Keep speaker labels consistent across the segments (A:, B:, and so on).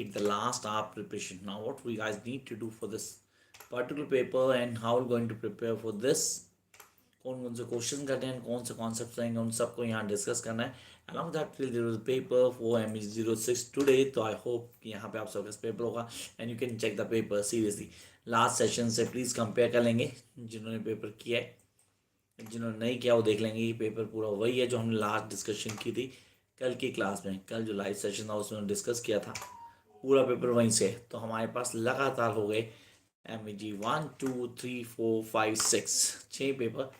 A: the last hour preparation. Now what we guys need to do for this particular paper and how we're going to prepare for this, कौन कौन से question करने हैं, कौन से concept रहेंगे, उन सबको यहाँ डिस्कस करना है. Along that will there is paper for ME06 today. तो आई होप कि यहाँ पे आप सबका पेपर होगा and you can check the paper seriously. Last session से प्लीज़ कंपेयर कर लेंगे जिन्होंने पेपर किया है. जिन्होंने नहीं किया वो देख लेंगे कि पेपर पूरा वही है जो हमने लास्ट डिस्कशन की थी कल की क्लास में. कल जो लाइव सेशन था उसमें डिस्कस किया था, पूरा पेपर वहीं से. तो हमारे पास लगातार हो गए MEG 1 2 3 4 5 6 छः पेपर.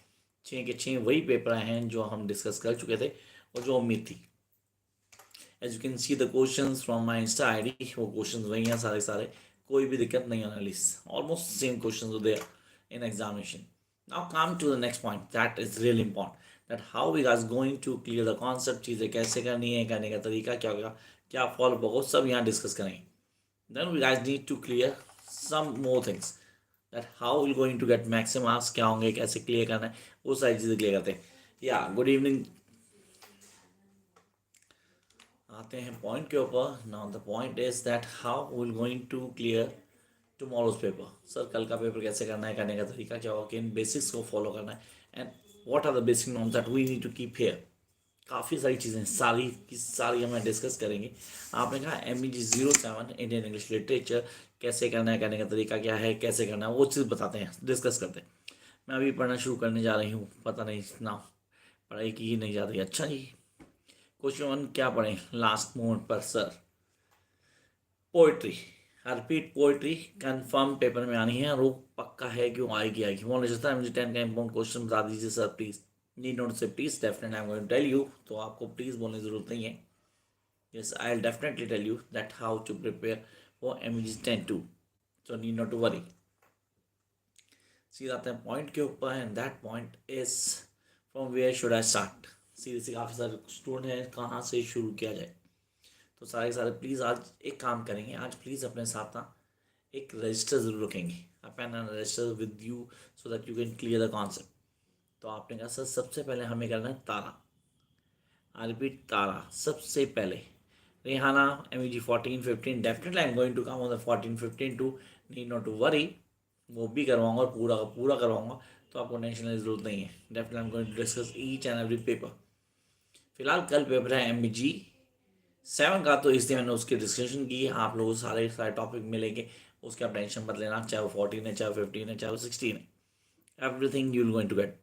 A: छः के छः वही पेपर हैं जो हम डिस्कस कर चुके थे और जो उम्मीद थी. As you can see the questions from my insta ID, वो क्वेश्चंस वही हैं सारे सारे. कोई भी दिक्कत नहीं होने वाली. Almost same questions there in examination. Now come to the next point that is really important, that how we are going to clear the concept. चीज़ें कैसे करनी है, करने का तरीका क्या होगा, क्या फॉलो होगा, सब यहाँ डिस्कस करेंगे. Then we guys need to clear some more things, that how will going to get maximum marks क्या होंगे, कैसे क्लियर करना है, वो सारी चीज़ें क्लियर करते हैं. या गुड इवनिंग. आते हैं पॉइंट के ऊपर. Now the point is that how will going to clear tomorrow's paper. Sir कल का पेपर कैसे करना है, करने का तरीका क्या होगा, किन बेसिक्स को फॉलो करना है and what are the basic norms that we need to keep here. काफ़ी सारी चीज़ें सारी की सारी हम डिस्कस करेंगे. आपने कहा MEG07 इंडियन इंग्लिश लिटरेचर कैसे करना है, करने का तरीका क्या है, कैसे करना है, वो चीज़ बताते हैं, डिस्कस करते हैं. मैं अभी पढ़ना शुरू करने जा रही हूँ, पता नहीं ना पढ़ाई की ही नहीं जा रही. अच्छा जी, क्वेश्चन 1 क्या पढ़ें लास्ट मोमेंट पर sir. Poetry, repeat poetry confirm paper में आनी है और वो पक्का है क्यों आएगी आएगी. मान लीजिए सर मुझे 10 का इम्पोर्टेंट क्वेश्चन बता दीजिए sir please. Need not say please, definitely I am going to tell you. तो आपको प्लीज़ बोलने की ज़रूरत नहीं है. Yes I will definitely tell you that how to prepare for MEG 10-2. So need not to worry. सीधा आते हैं पॉइंट के ऊपर and that point is from where should I start. सीधे से काफ़ी सारे स्टूडेंट हैं, कहाँ से शुरू किया जाए. तो सारे सारे प्लीज़ आज एक काम करेंगे. आज प्लीज़ अपने साथ ना एक रजिस्टर ज़रूर रखेंगे, a pen and register with you so that you can clear the concept. तो आपने कहा सर सबसे पहले हमें करना है तारा. आई रिपीट तारा सबसे पहले. Rehana MEG 14-15 definitely I am going to come on the 14-15 too. Need not to worry, वो भी करवाऊंगा और पूरा का पूरा करवाऊंगा. तो आपको टेंशन लेने की जरूरत नहीं है. Definitely I am going to discuss each and every paper. फिलहाल कल पेपर है MEG 7 का, तो इसलिए मैंने उसकी डिस्कशन की. आप लोगों को सारे सारे टॉपिक मिलेंगे, उसके आप टेंशन मत लेना. चाहे वो 14 है, चाहे वो 15 है, चाहे वो 16 है, everything you will going to get.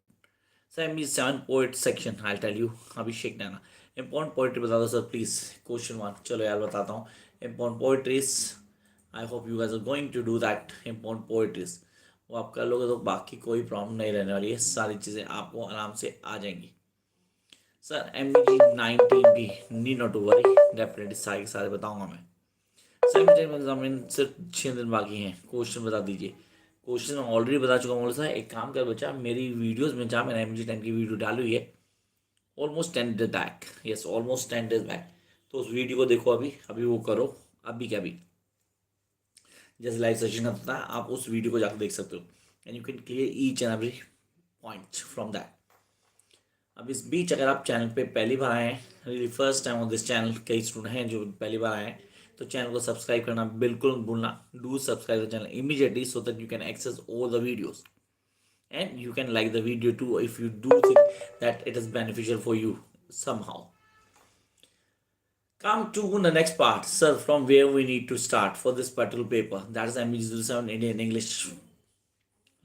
A: Sir MEG 7 poet section I tell you. Abhishek Naina important poetry बता दो सर प्लीज़. क्वेश्चन 1 चलो यार बताता हूँ. Important poetries, I hope you guys are going to do that. Important poetries वो आप कर लोगे तो बाकी कोई प्रॉब्लम नहीं रहने वाली है. सारी चीज़ें आपको आराम से आ जाएंगी. सर MEG 19 भी need not to worry, definitely सारे सारे बताऊंगा मैं. सर एग्जामिन सिर्फ 6 दिन बाकी हैं. क्वेश्चन बता दीजिए. क्वेश्चन मैं ऑलरेडी बता चुका हूँ. सर एक काम कर बच्चा, मेरी वीडियोस में जहाँ मैंने MEG 10 की वीडियो डाली हुई है almost 10 days back. Yes almost 10 days back. तो उस वीडियो को देखो अभी अभी वो करो. अभी क्या अभी जैसे लाइव सेशन होता है आप उस वीडियो को जाकर देख सकते हो and you can clear each and every point from that. अब इस बीच अगर आप चैनल पे पहली बार आए हैं, really first time on this channel, कई स्टूडेंट हैं जो पहली बार आए हैं, तो चैनल को सब्सक्राइब करना बिल्कुल मत भूलना. Do subscribe the channel immediately so that you can access all the videos and you can like the video too if you do think that it is beneficial for you somehow. Come to the next part sir, from where we need to start for this particular paper, that is MEG 07 Indian English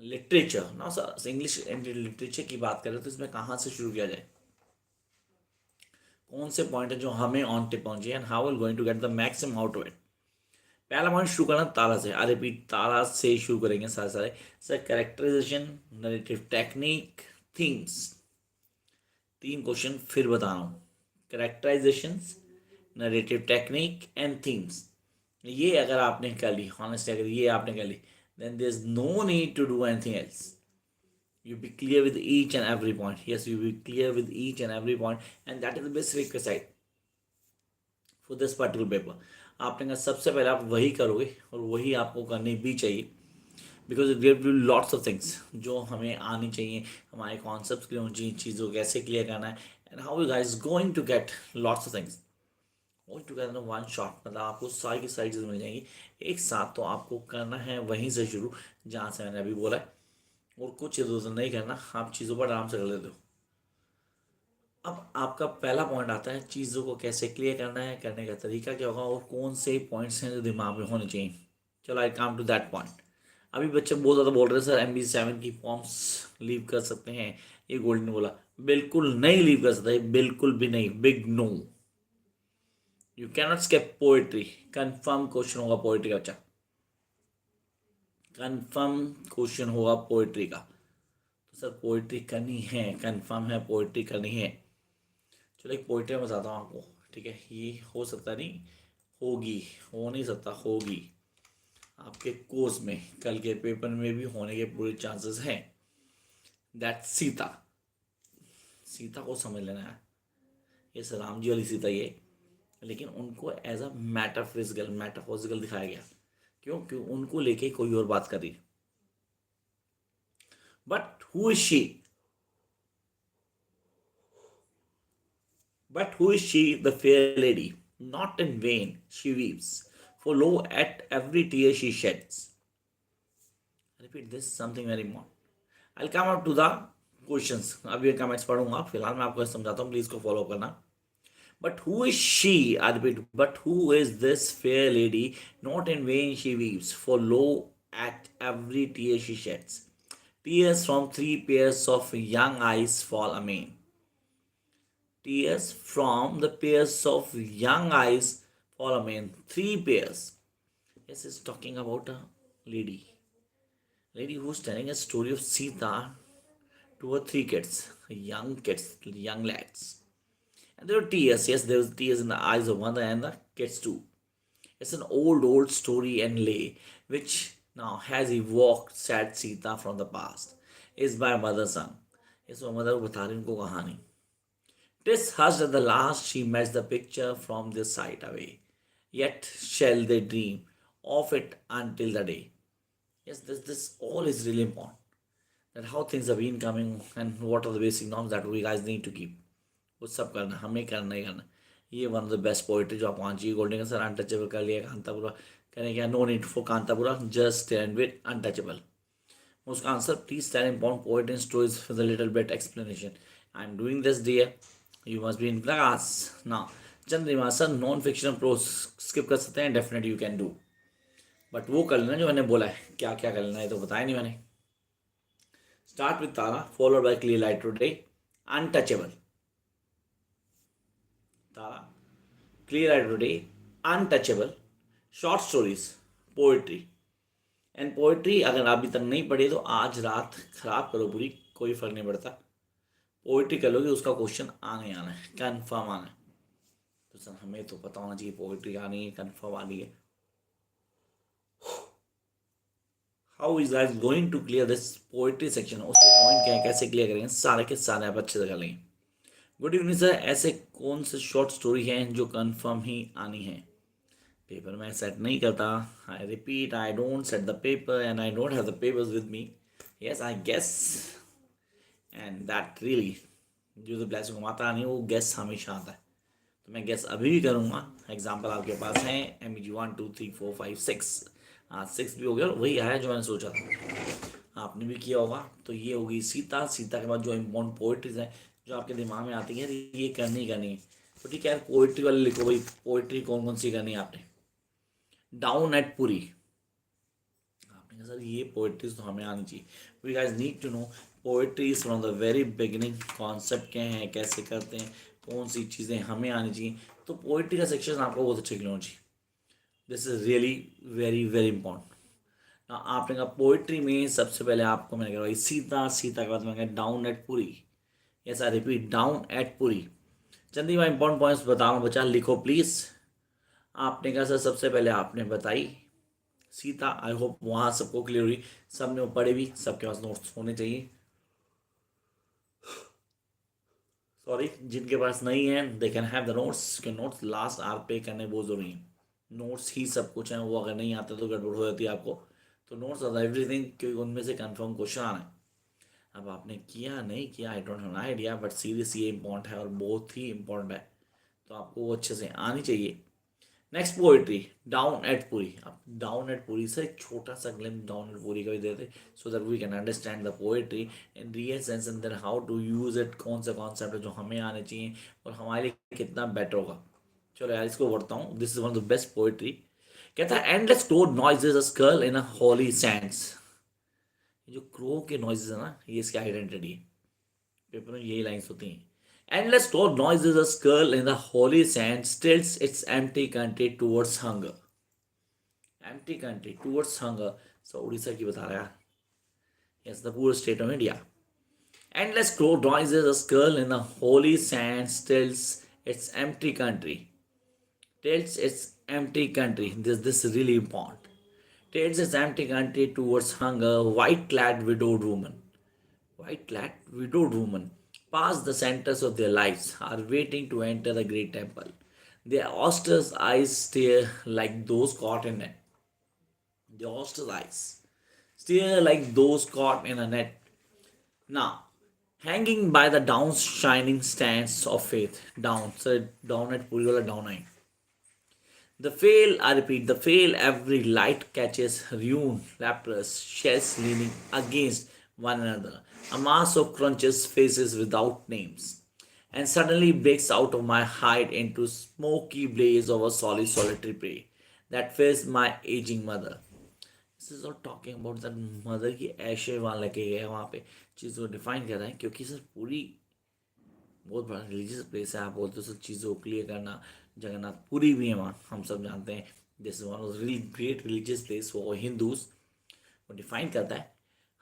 A: literature. ना sir English Indian literature की बात करें तो इसमें कहाँ से शुरू किया जाए, कौन से पॉइंट है जो हमें ऑन टिप पहुंचे and how will going to get the maximum out of it. पहला पॉइंट शुरू करना तारा से. आई रिपीट तारा से शुरू करेंगे सारे सारे. Sir characterization, narrative technique, themes. 3 question फिर बता रहा हूँ. Characterization, narrative technique and themes. ये अगर आपने कर ली, ऑनेस्टली अगर ये आपने कर ली, then there's no need to do anything else. You be clear with each and every point. Yes, you be clear with each and every point, and that is the best requisite for this particular paper. आपने कहा सबसे पहले आप वही करोगे और वही आपको करनी भी चाहिए, because it give you lots of things जो हमें आनी चाहिए. हमारे कॉन्सेप्ट क्लियर होनी चाहिए, चीज़ों को कैसे क्लियर करना है and how you guys going to get lots of things. All together one shot, मतलब आपको सारी की सारी चीज़ें मिल जाएंगी एक साथ। तो आपको करना है वहीं से शुरू जहाँ से मैंने अभी बोला है, और कुछ इधर उधर नहीं करना, आप चीज़ों पर आराम से कर लेते हो। अब आपका पहला पॉइंट आता है चीज़ों को कैसे क्लियर करना है, करने का तरीका क्या होगा, और कौन से पॉइंट्स हैं जो दिमाग में होने चाहिए। चलो आई कम टू दैट पॉइंट। अभी बच्चे बहुत ज़्यादा बोल रहे हैं सर MB7 की फॉर्म्स लीव कर सकते हैं, ये गोल्डन बोला। बिल्कुल नहीं लीव कर सकते, बिल्कुल भी नहीं, big no. You cannot skip poetry. Confirm question होगा पोएट्री का बच्चा, कंफर्म क्वेश्चन होगा पोएट्री का। तो सर पोएट्री करनी है, कंफर्म है पोएट्री करनी है। चलो एक पोएट्री में बताता हूँ आपको, ठीक है। ये हो सकता नहीं, होगी, हो नहीं सकता, होगी। आपके कोर्स में कल के पेपर में भी होने के पूरे चांसेस हैं। दैट सीता, सीता को समझ लेना है, ये राम जी वाली सीता ये, लेकिन उनको एज अ मेटाफिजिकल दिखाया गया। क्यों? क्यों उनको लेके कोई और बात कर रही। But who is she, But who is she, the fair lady? Not in vain she weeps, for lo, at every tear she sheds. Repeat this, something very more. I'll come up to the questions. अब ये comments पढ़ूंगा, फिलहाल मैं आपको समझाता हूँ, please को follow करना। But who is she? I repeat, but who is this fair lady? Not in vain she weeps, for lo, at every tear she sheds. Tears from three pairs of young eyes fall amain. Tears from the pairs of young eyes fall amain. Three pairs. Yes, it's talking about a lady. Lady who's telling a story of Sita to her three kids, young lads. And there were tears. Yes, there was tears in the eyes of mother and the kids too. It's an old story and lay which now has evoked sad Sita from the past. Is by mother sung. Yes, वो mother बता रही उनको कहानी. 'Tis hushed at the last she met the picture from their sight away. Yet shall they dream of it until the day. Yes, this all is really important. That how things have been coming and what are the basic norms that we guys need to keep. वो सब करना, हमें करना ही करना। ये one of the best poetry जो आप वहाँ चाहिए। गोल्डन का सर अनटचेबल कर लिया, कांतापुरा कहने क्या, no need for Kanthapura, just stand with untouchable. उसका answer, please tell important poet in stories with a little bit explanation. I am doing this dear, you must be in class ना। Chandrima sir non fictional prose skip कर सकते हैं, definitely you can do, but वो कर लेना जो मैंने बोला है। क्या क्या कर लेना है तो बताया नहीं मैंने। Start with Tara followed by clear light today, untouchable. Tara, clear light today, untouchable, short stories, poetry. And poetry अगर अभी तक नहीं पढ़ी तो आज रात खराब करो पूरी, कोई फर्क नहीं पड़ता। पोइट्री कर लोगे, उसका क्वेश्चन आने आना है, कन्फर्म आना है। तो सर हमें तो पता होना चाहिए पोइट्री आनी है, कन्फर्म आनी है। How is guys going to clear this poetry section, उसके पॉइंट क्या है, कैसे क्लियर करेंगे, सारे के सारे आप अच्छे से कर लेंगे। गुड इवनिंग सर, ऐसे कौन से शॉर्ट स्टोरी हैं जो कन्फर्म ही आनी है? पेपर में सेट नहीं करता। I repeat, I don't set the paper and I don't have the papers with me. Yes I guess, and that really जो तो ब्लेसिंग घुमाता नहीं, वो गेस हमेशा आता है। तो मैं गेस अभी भी करूँगा। एग्जाम्पल आपके पास है MEG 1 2 3 4 5 6, हाँ 6 भी हो गया और वही आया जो मैंने सोचा था, आपने भी किया होगा। तो ये होगी सीता। सीता के बाद जो इम्पोर्टेंट पोइट्रीज हैं जो आपके दिमाग में आती हैं, ये करनी ही करनी है। तो ठीक है, पोइट्री वाले लिखो भाई, पोइट्री कौन कौन सी करनी है आपने। डाउन एट पुरी, आपने कहा सर ये पोइट्रीज तो हमें आनी चाहिए। We guys need to know poetries from the very beginning, concept क्या हैं, कैसे करते हैं, कौन सी चीज़ें हमें आनी चाहिए। तो पोइट्री का सेक्शन आपको बहुत अच्छे क्लियर होना चाहिए। This is really very very important ना। आपने कहा पोइट्री में सबसे पहले आपको मैंने कहा सीता, सीता के बाद मैंने कहा dawn at Puri. Yes I repeat, dawn at Puri. चंदी मैं इंपॉर्टेंट पॉइंट्स बता रहा हूँ, बच्चा लिखो प्लीज़। आपने कहा सर सबसे पहले आपने बताई सीता। आई होप वहाँ सबको क्लियर हुई, सब ने वो पढ़े भी, सबके पास नोट्स होने चाहिए। सॉरी जिनके पास नहीं है they can have the notes, के नोट्स लास्ट आर पे करने बहुत ज़रूरी है। नोट्स ही सब कुछ है, वो अगर नहीं आते तो गड़बड़ हो जाती है आपको। तो नोट्स आर एवरीथिंग, क्योंकि उनमें से कंफर्म क्वेश्चन आना है। अब आपने किया नहीं किया आई don't have an idea, but serious ये इंपॉर्टेंट है और बहुत ही इंपॉर्टेंट है। तो आपको वो अच्छे से आनी चाहिए। Next poetry, down at Puri. अब डाउन एट पुरी से एक छोटा सा ग्लिम्स डाउन एट पुरी का भी देते, so that we can understand the poetry in real sense and then how to use it, कौन सा कॉन्सेप्ट है जो हमें आने चाहिए और हमारे लिए कितना बेटर होगा। चलो यार इसको पढ़ता हूँ, this is one of the best poetry. कहता है, एंडलेस क्रो नॉइजेस अ स्कर्ल इन अ हॉली सैंड्स। ये जो क्रो के नॉइजेस है ना, ये इसकी आइडेंटिटी है। पेपर में यही लाइन्स होती हैं। Endless store noises a skull in the holy sand stilts its empty country towards hunger. Empty country towards hunger. So Orissa की बता रहा है। Yes, the poor state of India. Endless crow noises a skull in the holy sand stilts its empty country. Tilts its empty country. This is really important. Tilts its empty country towards hunger. White-clad widowed woman. White-clad widowed woman, past the centers of their lives, are waiting to enter the great temple. Their austere eyes stare like those caught in it. The austere eyes stare like those caught in a net. Now, hanging by the down shining stands of faith. Down, so down at Puri down line. The veil, I repeat, the veil every light catches ruined, leprous, shells leaning against one another. A mass of crunches faces without names. And suddenly breaks out of my hide into smoky blaze of a solitary prey that fills my aging mother. This is not talking about that mother की ऐशे वहाँ लगे गए वहाँ पे चीज़ को define कर रहे हैं, क्योंकि सर पूरी बहुत बड़ा रिलीजियस प्लेस है। आप बोलते हो सब चीज़ों को क्लियर करना, जगन्नाथ पुरी भी है वहाँ, हम सब जानते हैं। This is one of really great religious place for Hindus, वो डिफाइन करता है।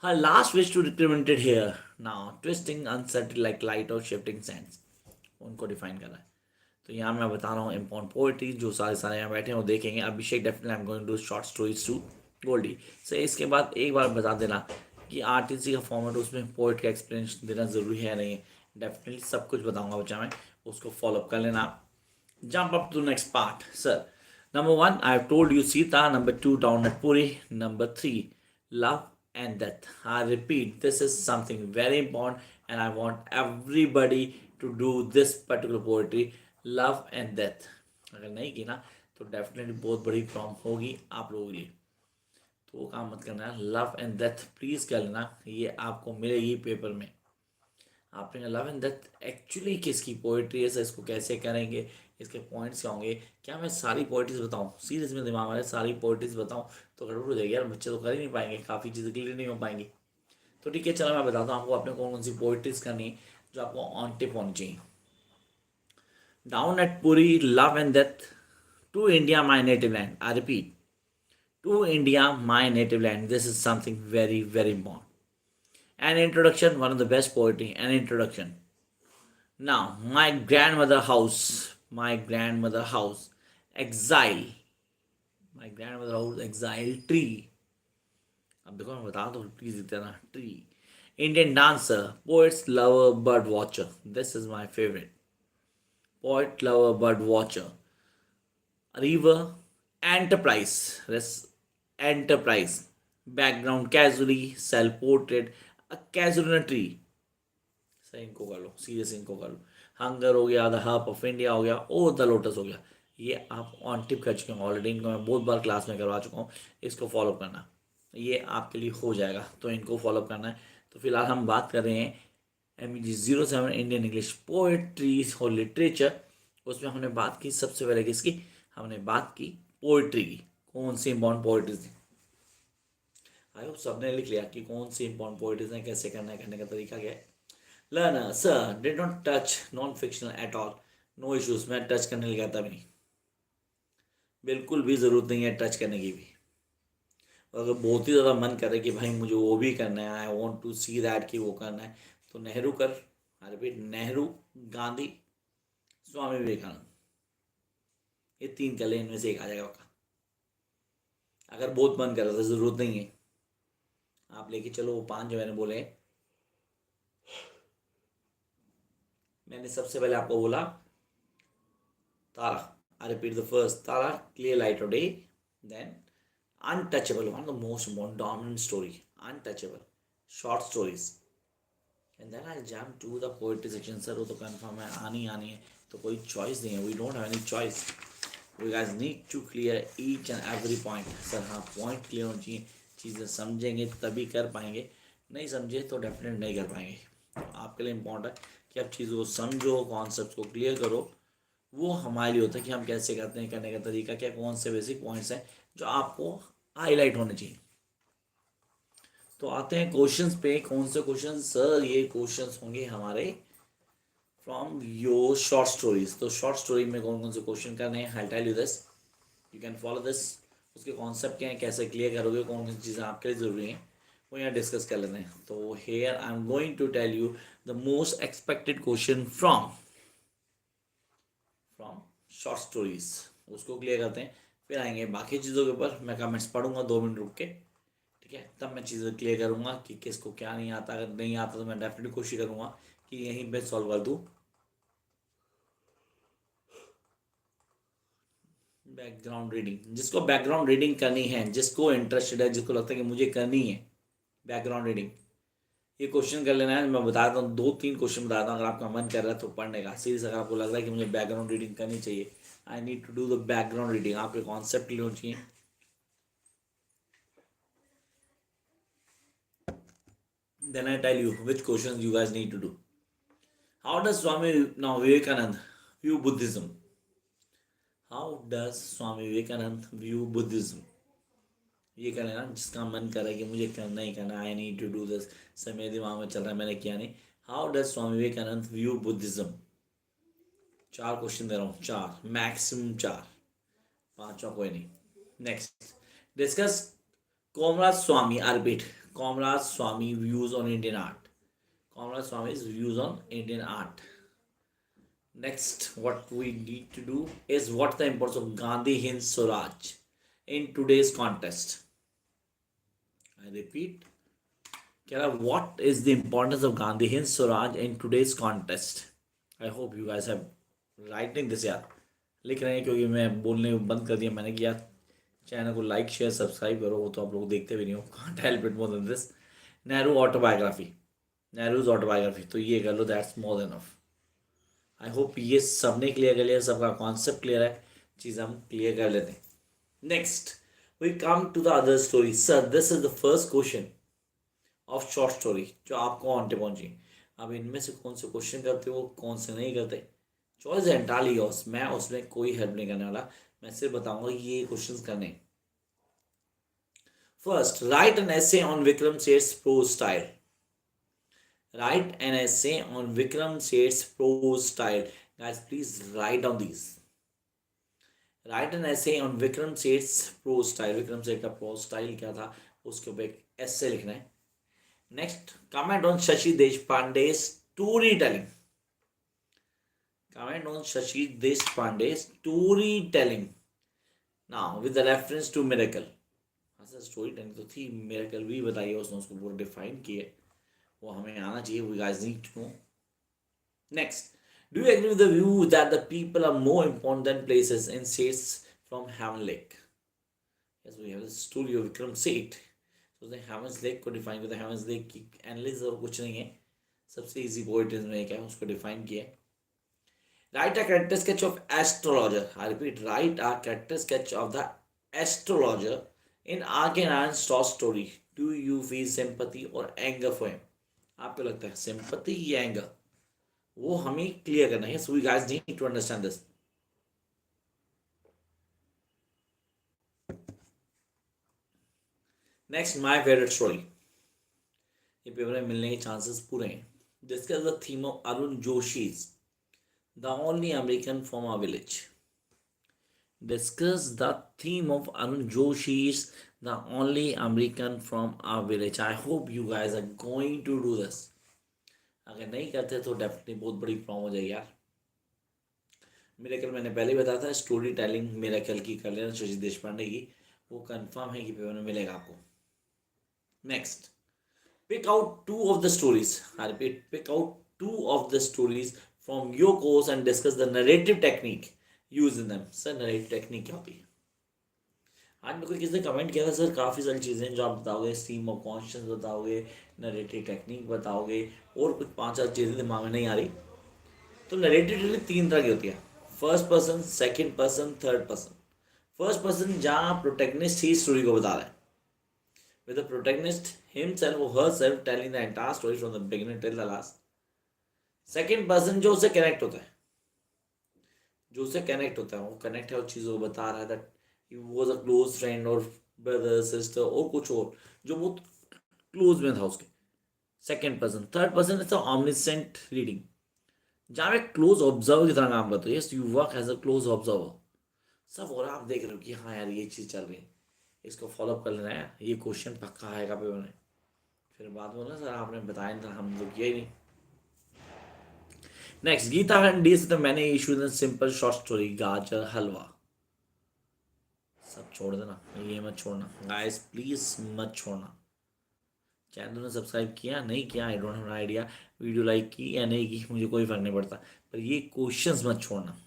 A: हर last wish to represented here now twisting uncertain like light और शिफ्टिंग सैंड्स, उनको डिफाइन कर रहा है। तो यहाँ मैं बता रहा हूँ इम्पॉर्टेंट पोइट्री जो सारे सारे यहाँ बैठे हैं वो देखेंगे। Abhishek definitely I am going to short stories to Goldie से। इसके बाद एक बार बता देना कि आरटीसी का फॉर्मेट, उसमें पोइट का एक्सप्लेनेशन देना ज़रूरी है नहीं। डेफिनेटली सब कुछ बताऊंगा बच्चा मैं, उसको फॉलोअप कर लेना। Jump up to next part sir. Number 1 I have told you Sita, number 2 dawn at Puri, number 3 love and death. I repeat, this is something very important and I want everybody to do this particular poetry, love and death. अगर नहीं की ना तो definitely बहुत बड़ी problem होगी आप लोगों के लिए, तो वो काम मत करना। लव एंड डेथ प्लीज़ कर लेना, ये आपको मिलेगी पेपर में। आपने लव एंड डेथ एक्चुअली किसकी पोइट्री है सर, इसको कैसे करेंगे, इसके पॉइंट्स क्या होंगे, क्या मैं सारी पोइट्रीज बताऊं? सीरियस में दिमाग में सारी पोइट्रीज बताऊं तो गड़बड़ हो जाएगी यार, बच्चे तो कर ही नहीं पाएंगे, काफ़ी चीज़ें क्लियर नहीं हो पाएंगी। तो ठीक है चलो मैं बताता हूँ आपको अपने कौन कौन सी पोइट्रीज करनी जो आपको ऑन टिप होनी चाहिए। Dawn at Puri, love and death, to India my native land. I repeat, to India my native land, this is something very very important. An introduction, one of the best poetry, an introduction. Now, my grandmother house, exile, my grandmother house, exile, tree. अब देखो मैं बता दो please इतना tree. Indian dancer, poets lover, bird watcher, this is my favourite. Poet lover, bird watcher, river, enterprise, enterprise, background casually, self portrait, casual tree. Sir इनको कर लो, serious इनको कर लो। हंगर हो गया, द हब ऑफ इंडिया हो गया, ओ the lotus हो गया, ये आप ऑन टिप कर चुके हैं ऑलरेडी, इनको मैं बहुत बार क्लास में करवा चुका हूँ। इसको फॉलो करना, ये आपके लिए हो जाएगा, तो इनको फॉलो करना है। तो फिलहाल हम बात कर रहे हैं MEG07 इंडियन इंग्लिश पोएट्री और लिटरेचर। उसमें हमने बात की सबसे पहले किसकी, हमने बात की पोइट्री की। कौन सी इंपॉर्टेंट पोइट्री थी, आई होप सबने लिख लिया कि कौन सी इंपॉर्टेंट पोइट्रीज हैं, कैसे करना है, करने का तरीका क्या है। Learner sir did not touch non fictional at all, no issues, मैं टच करने लगा था भी नहीं, बिल्कुल भी ज़रूरत नहीं है टच करने की भी। अगर बहुत ही ज़्यादा मन करे कि भाई मुझे वो भी करना है, I want to see that कि वो करना है, तो नेहरू कर। अरे भाई नेहरू, गांधी, स्वामी विवेकानंद, ये 3 कर ले, इनमें से एक आ जाएगा पक्का। अगर बहुत मन कर रहा था, ज़रूरत नहीं है, आप लेके चलो वो 5 जो मैंने बोले। मैंने सबसे पहले आपको बोला Tara, I repeat the first, Tara, clear light of day, then untouchable, one of the most dominant story, untouchable, short stories, and then I jump to the poetry section. Sir वो तो कंफर्म है, आनी है, तो कोई चॉइस नहीं है, we don't have any choice, we guys need to clear each and every point. Sir हाँ, पॉइंट क्लियर होनी चाहिए, चीज़ें समझेंगे तभी कर पाएंगे, नहीं समझे तो डेफिनेट नहीं कर पाएंगे। तो आपके लिए इम्पोर्टेंट है कि आप चीज़ों को समझो, कॉन्सेप्ट को क्लियर करो। वो हमारे लिए होता है कि हम कैसे करते हैं, करने का तरीका क्या, कौन से बेसिक पॉइंट्स हैं जो आपको हाईलाइट होने चाहिए। तो आते हैं क्वेश्चंस पे। कौन से क्वेश्चन सर? ये क्वेश्चंस होंगे हमारे फ्रॉम योर शॉर्ट स्टोरीज। तो शॉर्ट स्टोरी में कौन कौन से क्वेश्चन करने हैं, I tell you this, you can follow this. उसके कॉन्सेप्ट क्या है, कैसे क्लियर करोगे, कौन कौन सी चीज़ें आपके लिए ज़रूरी हैं, वो यहाँ डिस्कस कर लेते हैं। तो here I am going to tell you the most expected question from short stories, उसको क्लियर करते हैं, फिर आएंगे बाकी चीज़ों के ऊपर। मैं कमेंट्स पढ़ूंगा 2 मिनट रुक के, ठीक है, तब मैं चीज़ें क्लियर करूंगा कि किसको क्या नहीं आता। अगर नहीं आता तो मैं डेफिनेटली कोशिश करूंगा कि यहीं पे सॉल्व कर दूँ। बैकग्राउंड रीडिंग, जिसको बैकग्राउंड रीडिंग करनी है, जिसको इंटरेस्टेड है, जिसको लगता है कि मुझे करनी है बैकग्राउंड रीडिंग, ये क्वेश्चन कर लेना है। मैं बताता हूँ 2-3 क्वेश्चन बताता हूँ, अगर आपका मन कर रहा है तो पढ़ने का सीरीज, अगर आपको लग रहा है कि मुझे बैकग्राउंड रीडिंग करनी चाहिए, I need to do the background reading, आपके कॉन्सेप्ट क्लियर होना चाहिए। Then I tell you which questions you guys need to do. How does Swami now Vivekanand view Buddhism? How does Swami Vivekanand view Buddhism? ये कर लेना, जिसका मन कर रहा है कि मुझे करना ही करना, I need to do this, सब मेरे दिमाग में चल रहा है, मैंने किया नहीं। How does Swami Vivekananda view Buddhism? 4 question दे रहा हूँ, 4 मैक्सिमम 4, 5वां कोई नहीं। Next, discuss Coomaraswamy, I repeat, Coomaraswamy views on Indian art, Coomaraswamy views on Indian art. Next, what we need to do is what the importance of Gandhi Hind Swaraj in today's contest. I repeat, what is the importance of Gandhi Hind Swaraj in today's contest? I hope you guys have writing this यार, लिख रहे हैं, क्योंकि मैं बोलने बंद कर दिया मैंने कि यार चैनल को लाइक शेयर सब्सक्राइब करो, वो तो आप लोग देखते भी नहीं हो, can't help it more than this. Nehru autobiography, Nehru's autobiography, तो ये कर लो, that's more than enough. I hope ये सबने क्लियर कर लिया, सबका कॉन्सेप्ट क्लियर है, चीज़ हम क्लियर कर लेते हैं। Next we come to the other story. Sir this is the first question of short story जो आपको आंटे पहुंची। अब इनमें से कौन से क्वेश्चन करते हो, कौन से नहीं करते, चॉइस है एंटाली योर्स, मैं उसमें कोई हेल्प नहीं करने वाला, मैं सिर्फ बताऊंगा ये क्वेश्चन करने। First, write an essay on Vikram Seth's prose style. Write an essay on Vikram Seth's prose style. Guys, please write down these. Write an essay on Vikram Seth's prose style. Vikram Seth का prose style क्या था, उसके ऊपर एक essay लिखना है। Next, comment on Shashi Deshpande's storytelling. Comment on Shashi Deshpande's storytelling. Now, with the reference to miracle. ऐसा storytelling तो थी, miracle भी बताइए, उसने उसको पूरा define किया, वो हमें आना चाहिए, we guys need to know. Next, do you agree with the view that the people are more important than places in states from Heaven Lake? Yes, we have the story of Vikram Seth. So the Heaven's Lake को define किया, Heaven's Lake की analysis और कुछ नहीं है, सबसे easy poet में क्या है उसको define किया। Write a character sketch of astrologer. I repeat, write a character sketch of the astrologer in R.K. Narayan's short story. Do you feel sympathy or anger for him? आपको लगता है sympathy या anger, वो हमें clear करना है। So we guys need to understand this. Next, my favourite story, ये paper में मिलने के चांसेस पूरे हैं। Discuss the theme of Arun Joshi's the only American from our village. Discuss the theme of Arun Joshi's The Only American from Our Village. I hope you guys are going to do this. अगर नहीं करते तो definitely बहुत बड़ी problem हो जाएगी यार। Miracle मैंने पहले ही बताया था, स्टोरी टेलिंग मिरेकल की कर लेना शशि देशपांडे की, वो कंफर्म है कि पेपर में मिलेगा आपको। Next, pick out 2 of the stories. I repeat, pick out 2 of the stories from your course and discuss the narrative technique use in them. Sir narrative technique क्या होती है? आज मेरे को किसी ने कमेंट किया था, सर काफ़ी सारी चीज़ें जो आप बताओगे, स्ट्रीम ऑफ कॉन्शियस बताओगे, नरेटिव टेक्निक बताओगे, और कुछ 5-4 चीज़ें दिमाग में नहीं आ रही, तो नरेटिव डिटेलिंग तीन तरह की होती है, first person, second person, third person. First person जहाँ प्रोटेगनिस्ट ही स्टोरी को बता रहा है, with the protagonist himself or herself telling the entire story from the beginning till the last. Second person जो उससे कनेक्ट होता है, जो उससे कनेक्ट होता है, वो कनेक्ट है उस चीज़ों को बता रहा है, that he was a close friend और ब्रदर सिस्टर और कुछ और जो बहुत क्लोज में था उसके। Second person. Third person is omniscient reading, जहाँ पे क्लोज ऑब्जर्वर की तरह काम करते हो। Yes, you work as a close observer. सब हो रहा है, आप देख रहे हो कि हाँ यार ये चीज़ चल रही है, इसको फॉलोअप कर लेना है, ये क्वेश्चन पक्का आएगा पेपर में। फिर बाद में बोला सर आपने बताया नहीं था, हम तो किया ही नहीं। Next, Gita and deals with many issues in simple short story, गाजर हलवा। सब छोड़ देना, ये मत छोड़ना गाइस, प्लीज मत छोड़ना। चैनल ने सब्सक्राइब किया नहीं किया, आई don't have idea. Video like की या नहीं की, मुझे कोई फर्क नहीं पड़ता, पर ये क्वेश्चंस मत छोड़ना,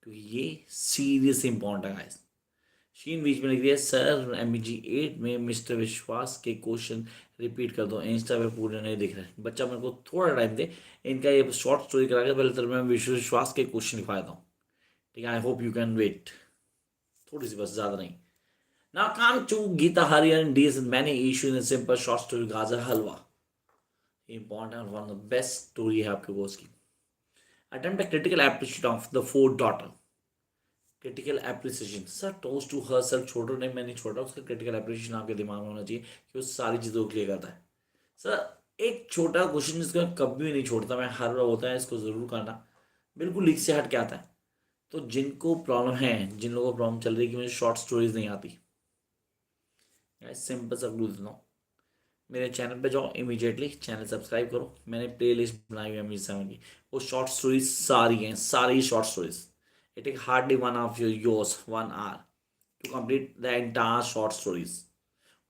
A: क्योंकि ये सीरियस इंपॉर्टेंट है गाइस। शीन बीच में लिख दिया, सर MG8 में मिस्टर विश्वास के क्वेश्चन रिपीट कर दो, इंस्टा पे पूरे नहीं दिख रहे। बच्चा मेरे को थोड़ा टाइम दे, इनका ये शॉर्ट स्टोरी करा के पहले तो मैं विश्व विश्वास के क्वेश्चन लिखवा देता हूँ, ठीक है। I hope you can wait, थोड़ी सी बस, ज़्यादा नहीं। Now come to Geeta Harian deals with many issues in a simple short story, गाजर हलवा। Important, one of the best story है आपके बॉस की। Attempt a critical appreciation of the fourth daughter। Critical appreciation, sir toast to herself छोड़ नहीं, मैं नहीं छोड़ रहा, उसका क्रिटिकल एप्रिसिएशन आपके दिमाग में होना चाहिए कि वो सारी चीज़ों को क्लियर करता है। सर एक छोटा क्वेश्चन जिसको मैं कभी नहीं छोड़ता, मैं हर बार होता है इसको ज़रूर करना, बिल्कुल लीक से हट के आता है। तो जिनको प्रॉब्लम है, जिन लोगों को प्रॉब्लम चल रही है कि मुझे शॉर्ट स्टोरीज नहीं आती, सिंपल सा क्लू देता हूँ, मेरे चैनल पे जाओ, इमीडिएटली चैनल सब्सक्राइब करो, मैंने प्ले लिस्ट बनाई हुई है MG7 की, वो शॉर्ट स्टोरीज सारी हैं, सारी short stories. It take hardly 1 hour to complete the entire short stories.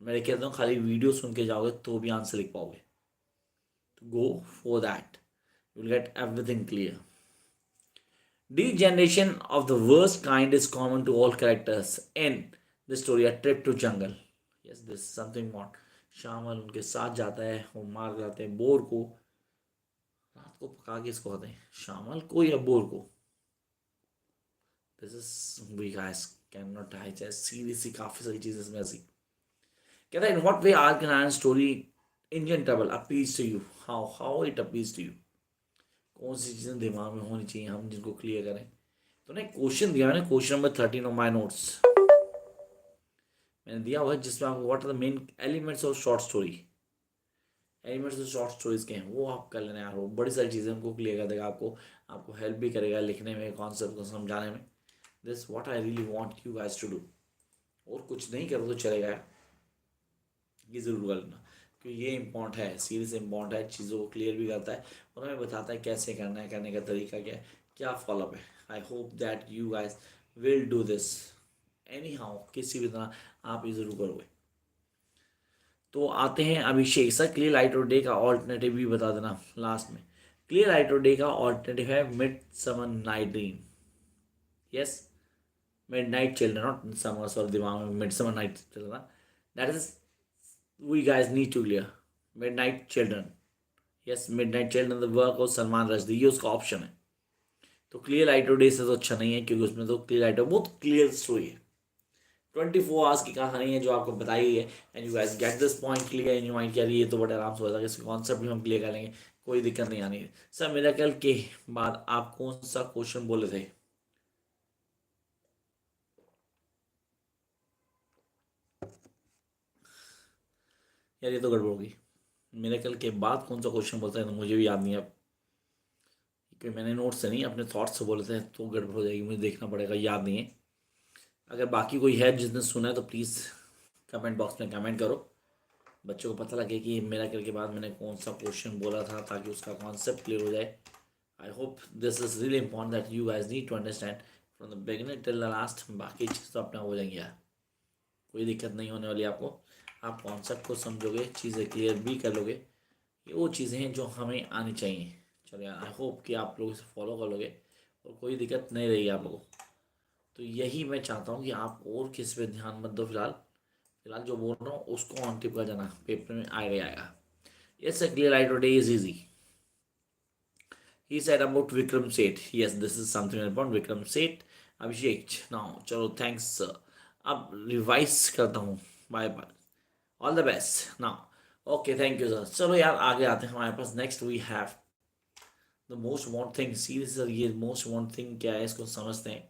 A: मैं लिख कहता हूँ खाली वीडियो सुन के जाओगे तो भी आंसर लिख पाओगे, तो go for that, you will get everything clear. Degeneration of the worst kind is common to all characters in the story A Trip to Jungle. Yes, this is something more. शामल उनके साथ जाता है, वो मार जाते हैं बोर को, रात को पका के इसको खाते हैं, शामल को या बोर को। This is we guys can not digest, seriously काफी सारी चीजें इसमें ऐसी। कहता है in what way arc an story Indian travel appeals to you, how it appeals to you, कौन सी चीज़ें दिमाग में होनी चाहिए हम जिनको क्लियर करें। तो ना क्वेश्चन दिया मैंने, question number 13 of my notes मैंने दिया हुआ है, जिसमें आपको what are the main elements of short story, elements of short stories के हैं वो आप कर लेना यार, वो बड़ी सारी चीज़ें हमको क्लियर कर देगा, आपको आपको हेल्प भी करेगा लिखने में, कॉन्सेप्ट को समझाने में। This what I really want you guys to do. और कुछ नहीं करो तो चलेगा यार, ये ज़रूर कर लेना, क्योंकि ये इम्पॉर्टेंट है, सीरीज इम्पॉर्टेंट है, चीज़ों को क्लियर भी करता है और हमें बताता है कैसे करना है, करने का तरीका क्या है, क्या फॉलोअप है। I hope that you guys will do this any how, किसी भी तरह आप ये ज़रूर करोगे। तो आते हैं अभिषेक सर, क्लियर लाइट और डे का ऑल्टरनेटिव भी बता देना लास्ट में। क्लियर लाइट और डे का ऑल्टरनेटिव है mid summer night dream. Yes, mid night children, not summer, sorry दिमाग में मिड समर नाइट चल रहा, that is we guys need to clear midnight children। yes, midnight children the work of Salman Rushdie, ये उसका option है। तो clear light day से तो अच्छा नहीं है, क्योंकि उसमें तो क्लियर लाइट बहुत क्लियर स्टोरी है, 24 आवर्स की कहानी है जो आपको बताई है। And you guys get this point clear in your mind, क्या ये तो बड़े आराम से हो जाएगा, इसके कॉन्सेप्ट भी हम क्लियर कर लेंगे, कोई दिक्कत नहीं आनी है। सर मेरा कल के बाद आप कौन सा क्वेश्चन बोले थे? यार ये तो गड़बड़ होगी, मेरे कल के बाद कौन सा क्वेश्चन बोलता है तो मुझे भी याद नहीं है अब, कि मैंने नोट से नहीं अपने थॉट्स से बोले थे, तो गड़बड़ हो जाएगी, मुझे देखना पड़ेगा, याद नहीं है। अगर बाकी कोई है जिसने सुना है तो प्लीज़ कमेंट बॉक्स में कमेंट करो, बच्चों को पता लगे कि मेरा करके बाद मैंने कौन सा क्वेश्चन बोला था, ताकि उसका कॉन्सेप्ट क्लियर हो जाए। I hope this is really important that you guys need to understand from the beginning till the last. बाकी चीज़ तो अपना हो जाएंगे यार, कोई दिक्कत नहीं होने वाली आपको, आप कॉन्सेप्ट को समझोगे, चीज़ें क्लियर भी कर लोगे, ये वो चीज़ें हैं जो हमें आनी चाहिए। चलो यार, आई होप कि आप लोग इसे फॉलो कर लोगे और कोई दिक्कत नहीं रहेगी आप लोगों को। तो यही मैं चाहता हूँ कि आप और किस पे ध्यान मत दो फिलहाल, फिलहाल जो बोल रहा हूँ उसको ऑन टिप कर जाना, पेपर में आएगा ही आएगा। Yes sir, clear light day is easy. He said about Vikram Seth. Yes, this is something about Vikram Seth. Abhishek, now चलो thanks sir. अब रिवाइज करता हूँ. Bye bye. All the best now. Okay thank you sir. चलो यार आगे आते हैं हमारे पास. Next we have the most want thing. Serious sir ये मोस्ट वांट थिंग क्या है इसको समझते हैं.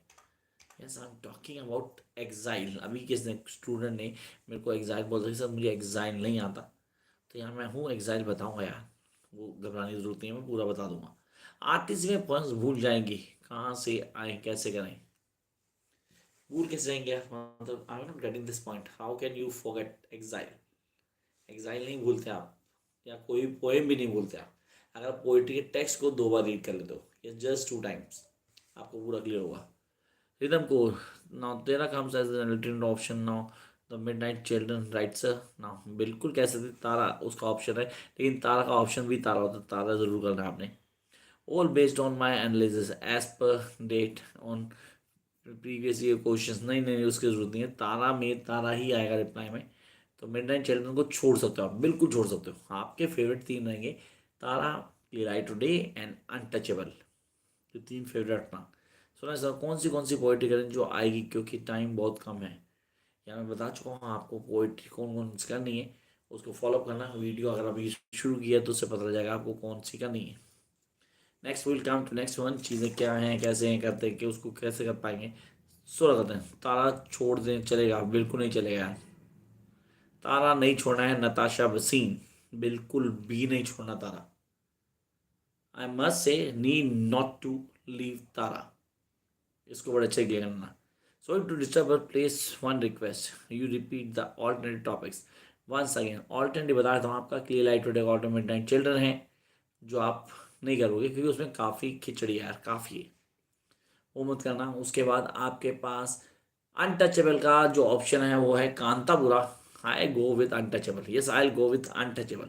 A: Yes I am talking about exile. अभी किसने स्टूडेंट ने मेरे को एग्जाइल बोलता है सर मुझे एग्जाइल नहीं आता. तो यार मैं हूँ एग्जाइल बताऊँगा यार. वो घबराने की जरूरत नहीं है मैं पूरा बता दूंगा. आर्टिस्ट में पॉइंट्स भूल जाएंगी. कहाँ से आए कैसे करें. भूल कैसे जाएंगे यार. मतलब I am not getting this point. How can you forget exile. Exile नहीं भूलते आप. या कोई पोएम भी नहीं भूलते आप. अगर पोइट्री के टेक्स्ट को 2 बार रीड कर लेते हो या जस्ट 2 टाइम्स आपको पूरा क्लियर होगा. रिदम को नाउ तेरा comes as an alternate option. Now the midnight children rights. Now बिल्कुल कह सकते तारा उसका ऑप्शन है. लेकिन तारा का ऑप्शन भी तारा होता है. तारा ज़रूर करना है आपने. All based on my analysis as per date on previous year question. नहीं नहीं उसकी जरूरत नहीं है. तारा में तारा ही आएगा रिप्लाई में. तो मिडनाइट चिल्ड्रन को छोड़ सकते हो आप. बिल्कुल छोड़ सकते हो. आपके फेवरेट 3 रहेंगे. Tara, clear I today and untouchable. जो 3 फेवरेट रखना. सुना सर कौन सी पोइट्री करें जो आएगी क्योंकि टाइम बहुत कम है. या मैं बता चुका हूँ आपको पोइट्री कौन सी करनी है. उसको फॉलो करना. वीडियो अगर अभी शुरू किया तो उससे पता चल जाएगा आपको कौन सी करनी है. Next will come to next one. चीज़ें क्या हैं कैसे हैं करते हैं कि उसको कैसे कर पाएंगे. सो करते हैं. तारा छोड़ दें चलेगा. बिल्कुल नहीं चलेगा यार. तारा नहीं छोड़ना है. नताशा वसीम बिल्कुल भी नहीं छोड़ना Tara. I must say need not to leave Tara. इसको बड़े अच्छे क्लियर करना. So to disturb place one request you repeat the alternative topics once again. Alternative बता रहा था आपका. Clear light today automatic night children है जो आप नहीं करोगे क्योंकि उसमें काफ़ी खिचड़ी है यार. काफ़ी है वो मत करना. उसके बाद आपके पास अनटचेबल का जो ऑप्शन है वो है Kanthapura. I go with untouchable. Yes I go with untouchable.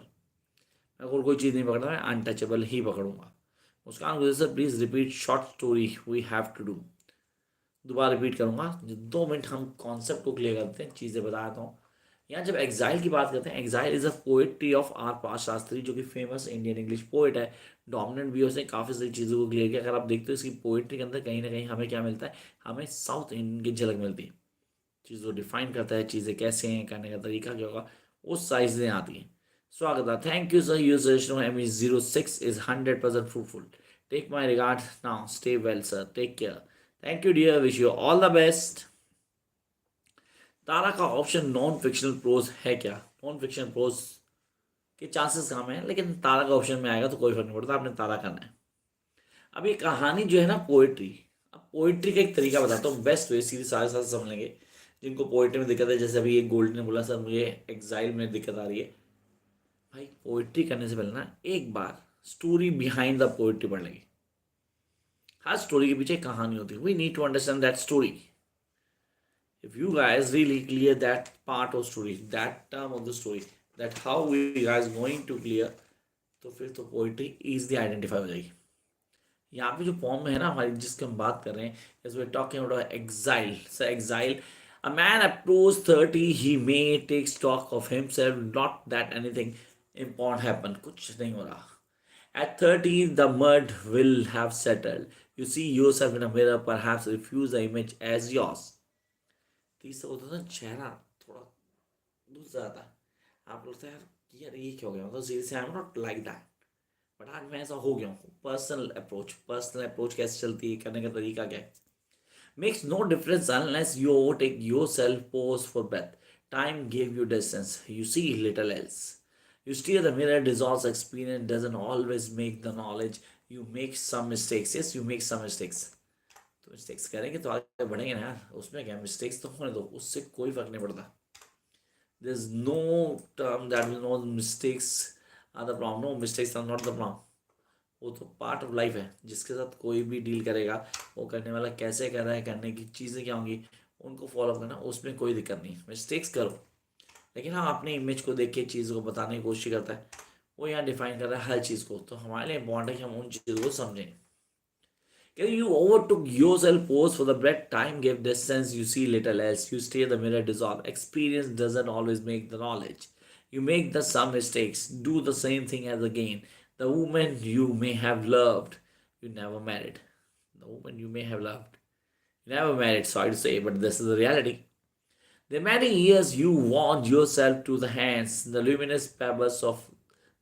A: मैं और कोई चीज़ नहीं पकड़ रहा. मैं अनटचेबल ही पकड़ूंगा. उसका मुझे sir please repeat short story we have to do. दोबारा रिपीट करूँगा. 2 मिनट हम कॉन्सेप्ट को क्लियर करते हैं. चीज़ें बताता हूँ. यहाँ जब एग्जाइल की बात करते हैं. Exile is a poetry of R Parthasarathy जो कि फेमस इंडियन इंग्लिश पोएट है. डोमिनेंट भी उसने काफ़ी सारी चीज़ों को क्लियर किया. अगर आप देखते हो इसकी पोएट्री के अंदर कहीं ना कहीं हमें क्या मिलता है. हमें साउथ इंडियन की झलक मिलती है. चीज़ को डिफाइन करता है. चीज़ें कैसे हैं करने का तरीका क्या होगा उस साइज में आती हैं. स्वागत है. Thank you sir. Your suggestion ME06 is 100% fruitful. Take my regard. Now stay well sir. Take care. Thank you dear. Wish you all the best. Tara का ऑप्शन नॉन फिक्शनल प्रोज है क्या. नॉन फिक्शनल प्रोज के chances कम है लेकिन तारा का option में आएगा तो कोई फर्क नहीं पड़ता. आपने तारा करना है. अब ये कहानी जो है ना पोइट्री. अब पोइट्री का एक तरीका बताता हूँ. बेस्ट वे सीधे सारे साथ समझ लेंगे जिनको पोइट्री में दिक्कत है. जैसे अभी एक गोल्ड ने बोला सर मुझे एग्जाइल में दिक्कत आ रही है. भाई पोइट्री करने से पहले ना एक बार स्टोरी बिहाइंड द पोइट्री पढ़ लेंगे. हर स्टोरी के पीछे कहानी होती है. We need to understand that story. If you guys really clear that part of story, that term of the story, that how we guys going to clear, तो फिर तो पोइट्री इजली आइडेंटिफाई हो जाएगी. यहाँ पे जो पॉम है ना हमारी जिसकी हम बात कर रहे हैं. इस way talking about exile. Sir exile. A man approached 30, he may take stock of himself, not that anything important happened. कुछ नहीं हो रहा. At 30, the mud will have settled. You see yourself in a mirror, perhaps refuse the image as yours. तीसरा होता था चेहरा थोड़ा दूर जाता है. आप लगता है यार ये क्या हो गया. मतलब seriously I am not like that. But आज मैं ऐसा हो गया हूँ. पर्सनल अप्रोच कैसे चलती है करने का तरीका क्या है. Makes no difference unless you overtake yourself pause for breath. Time give you distance you see little else. You steer the mirror, dissolves experience, doesn't always make the knowledge. You make some mistakes. Yes, you make some mistakes. तो mistakes करेंगे तो आगे बढ़ेंगे ना यार. उसमें क्या mistakes तो होने दो. उससे कोई फर्क नहीं पड़ता. There is no term that no mistakes are the problem. No mistakes are not the problem. वो तो पार्ट ऑफ लाइफ है. जिसके साथ कोई भी डील करेगा वो करने वाला कैसे कर रहा है करने की चीज़ें क्या होंगी उनको फॉलो करना. उसमें कोई दिक्कत नहीं. मिस्टेक्स करो लेकिन हाँ अपने इमेज को देख के चीज़ को बताने की कोशिश करता है. वो यहाँ डिफाइन कर रहा है हर चीज़ को. तो हमारे लिए इम्पॉर्टेंट है कि हम उन चीज़ों को समझें. You overtook yourself, pose for the breath, time gave distance, you see little else, you stay the mirror dissolve. Experience doesn't always make the knowledge. You make the some mistakes, do the same thing as again. The woman you may have loved you never married. The woman you may have loved, you never married, sorry to say, but this is the reality. The many years you warmed yourself to the hands, the luminous pebbles of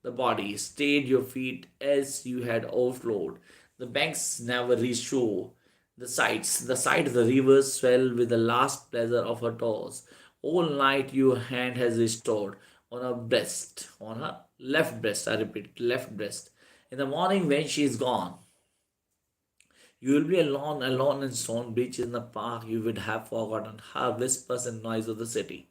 A: the body stayed your feet as you had overflowed. The banks never reached shore. The sight of the rivers swell with the last pleasure of her toes. All night your hand has restored on her breast, on her left breast, I repeat, left breast. In the morning when she is gone, you will be alone, alone in stone beaches in the park. You would have forgotten her whispers and noise of the city.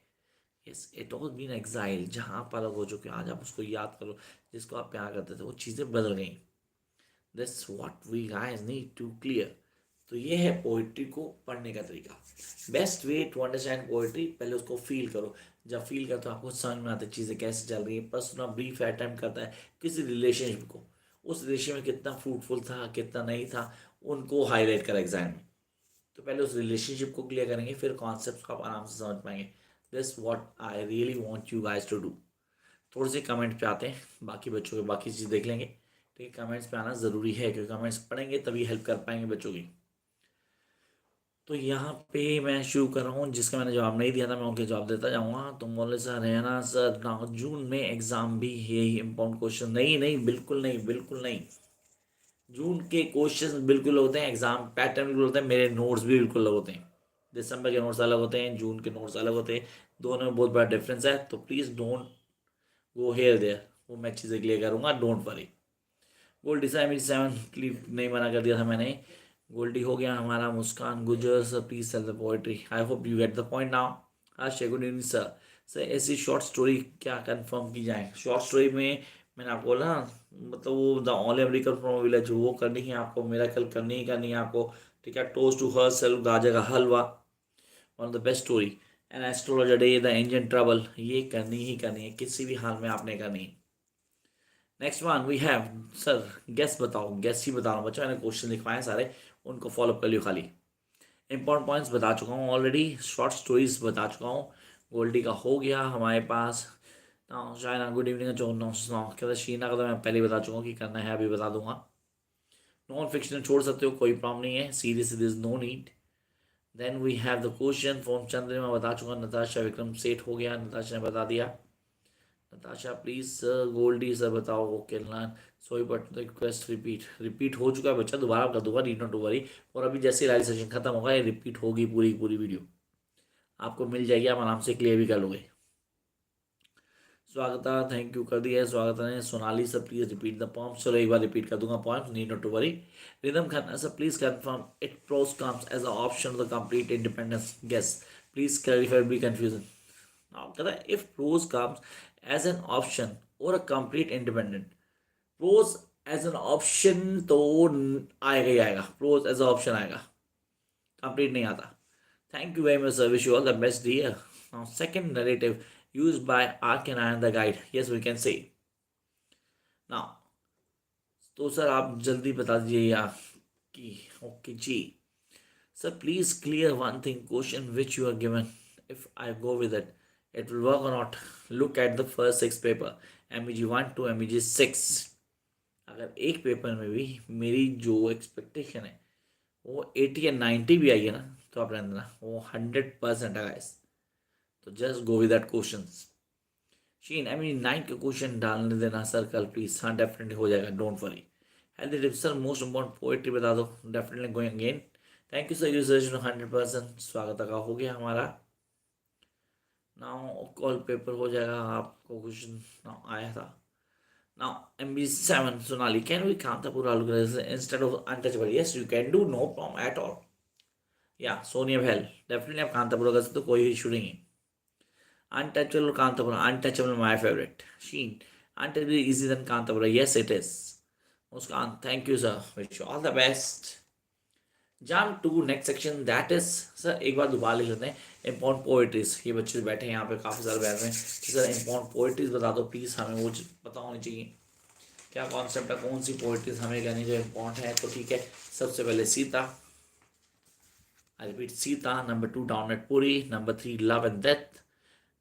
A: Yes, it all been exile. जहाँ आप अलग हो चुके हैं आज आप उसको याद करो जिसको आप प्यार करते थे वो चीज़ें बदल गई. That's what we guys need to clear. तो ये है पोइट्री को पढ़ने का तरीका. Best way to understand poetry, पहले उसको फील करो. जब फील करते हो आपको समझ में आती है चीज़ें कैसे चल रही है. बस ना ब्रीफ अटेम्प्ट करता है किसी रिलेशनशिप को, उस रिलेशन में कितना फ्रूटफुल था कितना नहीं था उनको हाईलाइट करा एग्जाम में. तो पहले उस रिलेशनशिप को क्लियर करेंगे, फिर कॉन्सेप्ट को आप आराम से समझ पाएंगे. This what I really want you guys to do. थोड़े से कमेंट पे आते हैं, बाकी बच्चों के बाकी चीज़ देख लेंगे. ठीक है, कमेंट्स पे आना ज़रूरी है क्योंकि कमेंट्स पढ़ेंगे तभी हेल्प कर पाएंगे बच्चों की. तो यहाँ पे मैं शुरू कर रहा हूँ. जिसका मैंने जवाब नहीं दिया था मैं उनके जवाब देता जाऊँगा. तो बोले सर है ना सर ना जून में एग्ज़ाम भी यही इम्पोर्टेंट क्वेश्चन. नहीं नहीं, बिल्कुल नहीं, बिल्कुल नहीं. जून के क्वेश्चन बिल्कुल होते हैं, एग्जाम पैटर्न बिल्कुल होते हैं, मेरे नोट्स भी बिल्कुल अलग होते हैं. दिसंबर के नोट्स अलग होते हैं, जून के नोट्स अलग होते हैं. दोनों में बहुत बड़ा डिफरेंस है. तो please don't go here there. वो मैं चीज़ें क्लियर करूँगा, डोंट वरी. गोल्डी साहब 7 क्लिप नहीं मना कर दिया था मैंने. गोल्डी हो गया हमारा. Muskan Gujar sir please tell the poetry. I hope you get the point now. अच्छा गुड इवनिंग सर. सर ऐसी शॉर्ट स्टोरी क्या कंफर्म की जाए. शॉर्ट स्टोरी में मैंने आपको बोला मतलब वो the only American from village वो करनी है आपको. मेरा कल करनी ही करनी है आपको. ठीक है. Toast to herself Gajar ka Halwa, one of the best story. An astrologer day, the engine trouble, ये करनी ही करनी है किसी भी हाल में आपने करनी है. Next one we have sir guess बताओ. गेस ही बता रहा हूँ बच्चों, मैंने क्वेश्चन लिखवाए सारे, उनको फॉलो कर लियो खाली. इंपॉर्टेंट पॉइंट्स बता चुका हूँ ऑलरेडी. शॉर्ट स्टोरीज बता चुका हूँ. गोल्डी का हो गया हमारे पास. China good evening. जो नो कहते शीना का तो मैं पहले ही बता चुका हूँ कि करना है, अभी बता दूंगा. नॉन फिक्शन छोड़ सकते हो, कोई प्रॉब्लम नहीं है. Serious it is no need. Then we have the question from Chandrama, बता चुका. नताशा विक्रम सेठ हो गया, नताशा ने बता दिया. Natasha please sir. Goldie sir बताओ. ओके लान sorry but request repeat. Repeat हो चुका है बच्चा, दोबारा कर दूंगा, नीड नॉट टू वरी. और अभी जैसे लाइव सेशन खत्म होगा ये रिपीट होगी पूरी पूरी वीडियो आपको मिल जाएगी, आप आराम से क्लियर भी कर लोगे. स्वागत है, थैंक यू कर दिया है. स्वागत है. Sonali sir please repeat the point. चलो एक बार रिपीट कर दूंगा point, need not to worry. Ridham Khanna sir please confirm it prose comes as a option the complete independence. Guess please clarify be confusion. Now कहता है if prose comes as an option और a complete independent. Prose as an option तो आएगा ही आएगा. Prose as a option आएगा, complete नहीं आता. Thank you very much sir, wish you all the best dear. Now second narrative used by Arcanine the guide. Yes, we can say. Now, तो sir आप जल्दी बता दीजिए या कि ओके जी. Sir please clear one thing. Question which you are given, if I go with it it will work or not. Look at the first 6 paper, MEG 1 to MEG 6. अगर एक पेपर में भी मेरी जो एक्सपेक्टेशन है वो 80 या 90 भी आई है ना तो आप रहने देना, वो 100% है गाइस. तो just go with that question. शीन MEG 9 के क्वेश्चन डालने देना सर कल प्लीज. हाँ डेफिनेटली हो जाएगा, don't worry. Healthy tips sir most important poetry बता दो. Definitely going again. Thank you sir, users 100%. स्वागत का हो गया हमारा. नाउ कॉल पेपर हो जाएगा आपको. क्वेश्चन नाउ आया था. Now MB 7 Sonali can we Kanthapur instead of untouchable. Yes you can do, no problem at all. या सोनिया भैल डेफिनेटली आप कांतापुर कर सकते हो, कोई इशू नहीं है. Untouchable Kanthapur, untouchable my favourite. Sheen untouchable easy than Kanthapur. Yes it is. Muskan thank you sir, wish you all the best. Jump to next section that is sir एक बार दोबारा लिख लेते हैं. Important poetries. ये बच्चे बैठे हैं यहाँ पे काफ़ी सारे बैठ रहे हैं कि सर इम्पोर्टेंट पोएट्रीज बता दो प्लीज़. हमें वो पता होनी चाहिए क्या कॉन्सेप्ट है, कौन सी पोएट्रीज हमें कहनी जो इम्पोर्टेंट है. तो ठीक है, सबसे पहले Sita. I repeat Sita. Number 2 डाउनलेट पूरी. Number 3 love and death.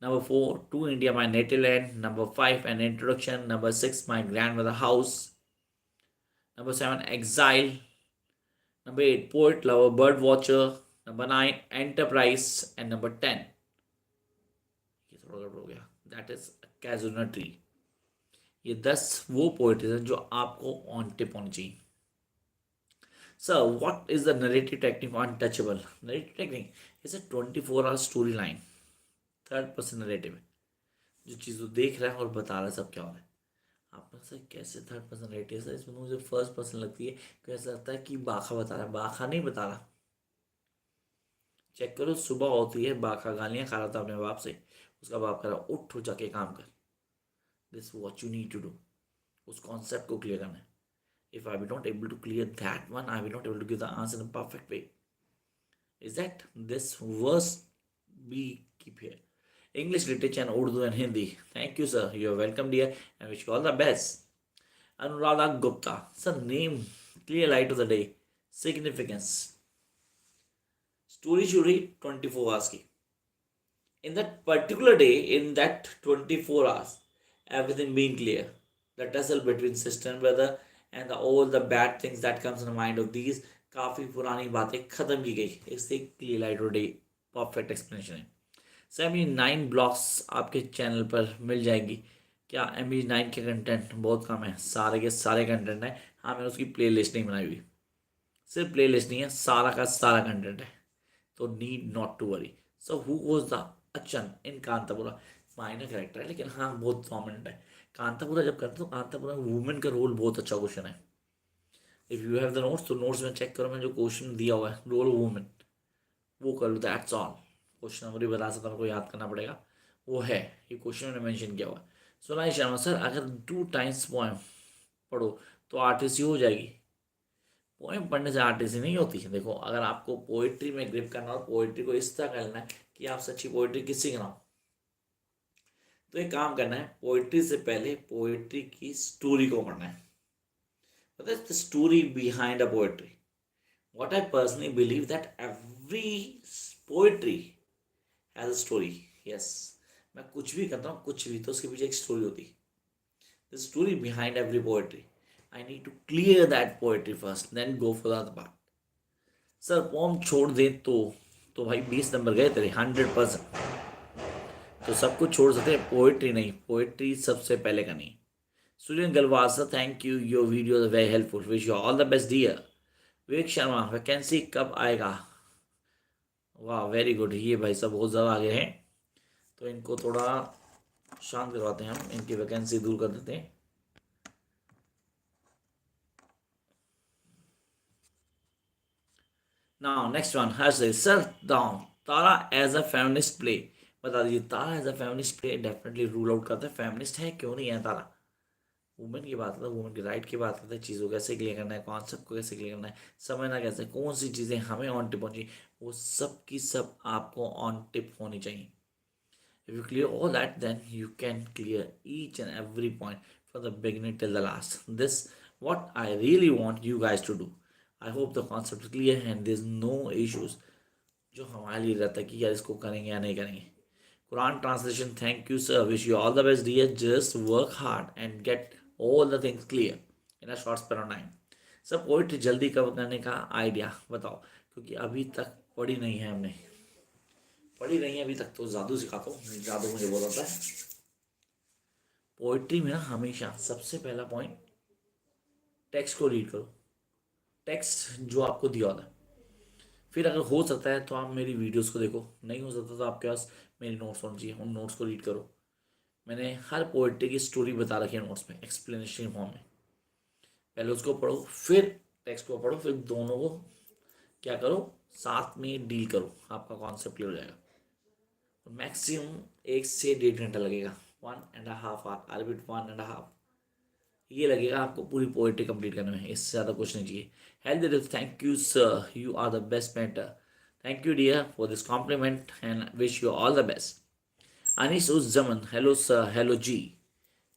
A: Number 4 To India My Native Land. Number 5 An Introduction. Number 6 My Grandmother House. Number 7 Exile. Number 8, poet, lover, bird watcher. Number 9, enterprise. And number 10, ये थोड़ा गड़बड़ हो गया, that is कैजुना tree. ये 10 वो poetry है जो आपको ऑन टिप होनी चाहिए। Sir what is the narrative technique untouchable? Narrative technique is a 24 hour story line, third person narrative है, जो चीज़ वो देख रहा है और बता रहा है सब क्या हो रहा है। आप सर कैसे थर्ड पर्सन नरेटिव? सर इसमें मुझे फर्स्ट पर्सन लगती है, क्योंकि ऐसा लगता है कि बाखा बता रहा है, बाखा नहीं बता रहा। चेक करो, सुबह होती है, बाखा गालियाँ खा रहा था अपने बाप से, उसका बाप कह रहा उठ जाके काम कर, this what you need to do. उस कॉन्सेप्ट को क्लियर करना है। If I be not able to clear that one, I will not able to give the answer in a perfect way. Is that this verse we keep here? English literature and Urdu and Hindi. Thank you, sir. You are welcome, dear, and wish you all the best. Anuradha Gupta. Sir, name, clear light of the day. Significance. Story should read 24 hours ki. In that particular day, in that 24 hours, everything being clear. The tussle between sister and brother and all the bad things that comes in the mind of these, काफ़ी पुरानी बातें ख़त्म की गई, इससे clear light of day perfect explanation है। Sir MB9 blogs आपके channel पर मिल जाएंगी क्या? MB9 के कंटेंट बहुत कम है, सारे के सारे कंटेंट है। हाँ, मैंने उसकी प्ले लिस्ट नहीं बनाई हुई, सिर्फ प्ले लिस्ट नहीं है, सारा का सारा कंटेंट है, तो need not to worry. So who was the Achan in Kanthapura? Minor character है, लेकिन हाँ बहुत प्रोमिनेंट है। कांतापुरा जब करते तो कांतापुरा वुमेन का रोल बहुत अच्छा क्वेश्चन है। If you have the notes तो नोट्स में चेक करो, मैं जो क्वेश्चन दिया हुआ है रोल ऑफ वुमेन वो कर लो, दैट्स ऑल। क्वेश्चन नंबर ही बता सकता हूँ, को याद करना पड़ेगा, वो है ये क्वेश्चन मैंने मेंशन किया हुआ है। सोनाई शर्मा सर, अगर 2 टाइम्स पोएम पढ़ो तो आर्टिस्ट हो जाएगी? पोएम पढ़ने से आर्टिस्ट नहीं होती है। देखो, अगर आपको पोइट्री में ग्रिप करना और पोइट्री को इस तरह करना है कि आप सच्ची पोइट्री किससे गिनाओ, तो एक काम करना है, पोइट्री से पहले पोइट्री की स्टोरी को पढ़ना है। What is the story behind a poetry? What I personally believe that every poetry has a story. Yes, मैं कुछ भी करता हूँ, कुछ भी, तो उसके पीछे एक स्टोरी होती है। The story behind every poetry. I need to clear that poetry first, then go for the other part. Sir poem छोड़ दे तो भाई 20 नंबर गए तेरे, 100%। तो सब कुछ छोड़ सकते हैं, पोइट्री नहीं, पोइट्री सबसे पहले करनी। Sujan Galwasa, thank you. Your videos are very helpful. Wish you all the best, dear. Vivek Sharma, vacancy कब आएगा? वाह वेरी गुड, ये भाई सब बहुत ज़्यादा आगे हैं, तो इनको थोड़ा शांत करवाते हैं, हम इनकी वैकेंसी दूर कर देते हैं। Now next one, Harsh sir down, Tara as a feminist play बता दीजिए। Tara as a feminist play definitely rule out करता है, फेमिनिस्ट है क्यों नहीं है तारा। वुमेन की बात करता है, वुमेन की राइट की बात करते हैं, चीज़ों को कैसे क्लियर करना है, कॉन्सेप्ट को कैसे क्लियर करना है, समझना कैसे, कौन सी चीज़ें हमें ऑन टिप होनी चाहिए, वो सब की सब आपको ऑन टिप होनी चाहिए। If you clear all that then you can clear each and every point from the beginning till the last. This what I really want you guys to do. I hope the concept clear and there is no issues जो हमारे लिए रहता है कि यार इसको करेंगे या नहीं करेंगे। Quran translation, thank you, sir. Wish you all the best, dear. Just work hard and get all the things clear in a short span of time. Sir poetry जल्दी कवर करने का आइडिया बताओ, क्योंकि अभी तक पढ़ी नहीं है, हमने पढ़ी नहीं है अभी तक, तो जादू सिखाता हूँ, जादू मुझे बहुत आता है। पोइट्री में ना हमेशा सबसे पहला पॉइंट, टेक्स्ट को रीड करो, टेक्स्ट जो आपको दिया होता है। फिर अगर हो सकता है तो आप मेरी वीडियोस को देखो, नहीं हो सकता तो आपके पास मेरी नोट्स होनी चाहिए, उन नोट्स को रीड करो। मैंने हर पोइट्री की स्टोरी बता रखी है नोट्स में, एक्सप्लेनेशन फॉर्म में। पहले उसको पढ़ो, फिर टेक्स्ट को पढ़ो, फिर दोनों को क्या करो, साथ में डील करो, आपका कॉन्सेप्ट क्लियर हो जाएगा। मैक्सिमम 1 से 1.5 घंटा लगेगा, 1.5 आवर, आई रिपीट 1.5, ये लगेगा आपको पूरी पोइट्री कंप्लीट करने में, इससे ज़्यादा कुछ नहीं चाहिए। Health, thank you sir, you are the best mentor. Thank you dear for this compliment and wish you all the best. Anees उस जमन, हेलो सर, हेलो जी।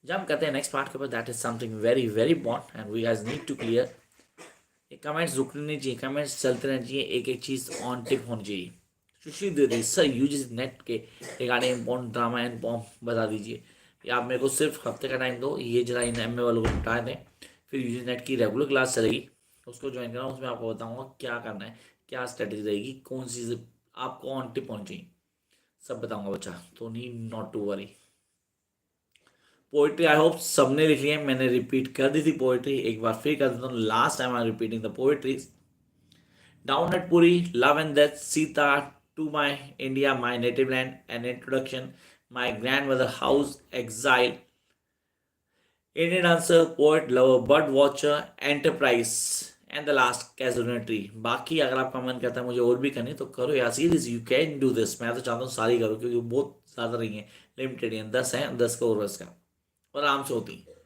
A: जब हम करते हैं नेक्स्ट पार्ट के ऊपर, that is something very very important and we has need to clear. ये comments रुकने नहीं चाहिए, कमेंट्स चलते रहने चाहिए, एक एक चीज़ ऑन टिप होनी चाहिए। सुशील दीदी, सर यूज नेट के रिगार्डिंग इम्पोर्टेंट ड्रामा एंड पॉम बता दीजिए। आप मेरे को सिर्फ हफ्ते का टाइम दो, ये जरा इन एम ए वालों को निपटा दें, फिर यूज नेट की रेगुलर क्लास चलेगी उसको ज्वाइन करना, उसमें आपको बताऊंगा क्या करना है, क्या स्ट्रेटेजी रहेगी, कौन सी चीज़ें आपको ऑन टिप होनी चाहिए, सब बताऊंगा बच्चा, तो need not to worry. Poetry I hope सबने लिख लिया है, मैंने रिपीट कर दी थी पोइट्री, एक बार फिर कर देता हूँ, last time I am repeating the poetry. Down at Puri, love and death, Sita, to my India my native land, an introduction, my grandmother house, exile, Indian answer, poet, lover, bird watcher, enterprise, and the last casualty. बाकी अगर आपका मन करता है मुझे और भी करनी तो करो यार, serious you can do this. मैं तो चाहता हूँ सारी करो क्योंकि बहुत ज़्यादा नहीं है, लिमिटेड है, 10 है, 10 का और 10 का, और आराम से होती है।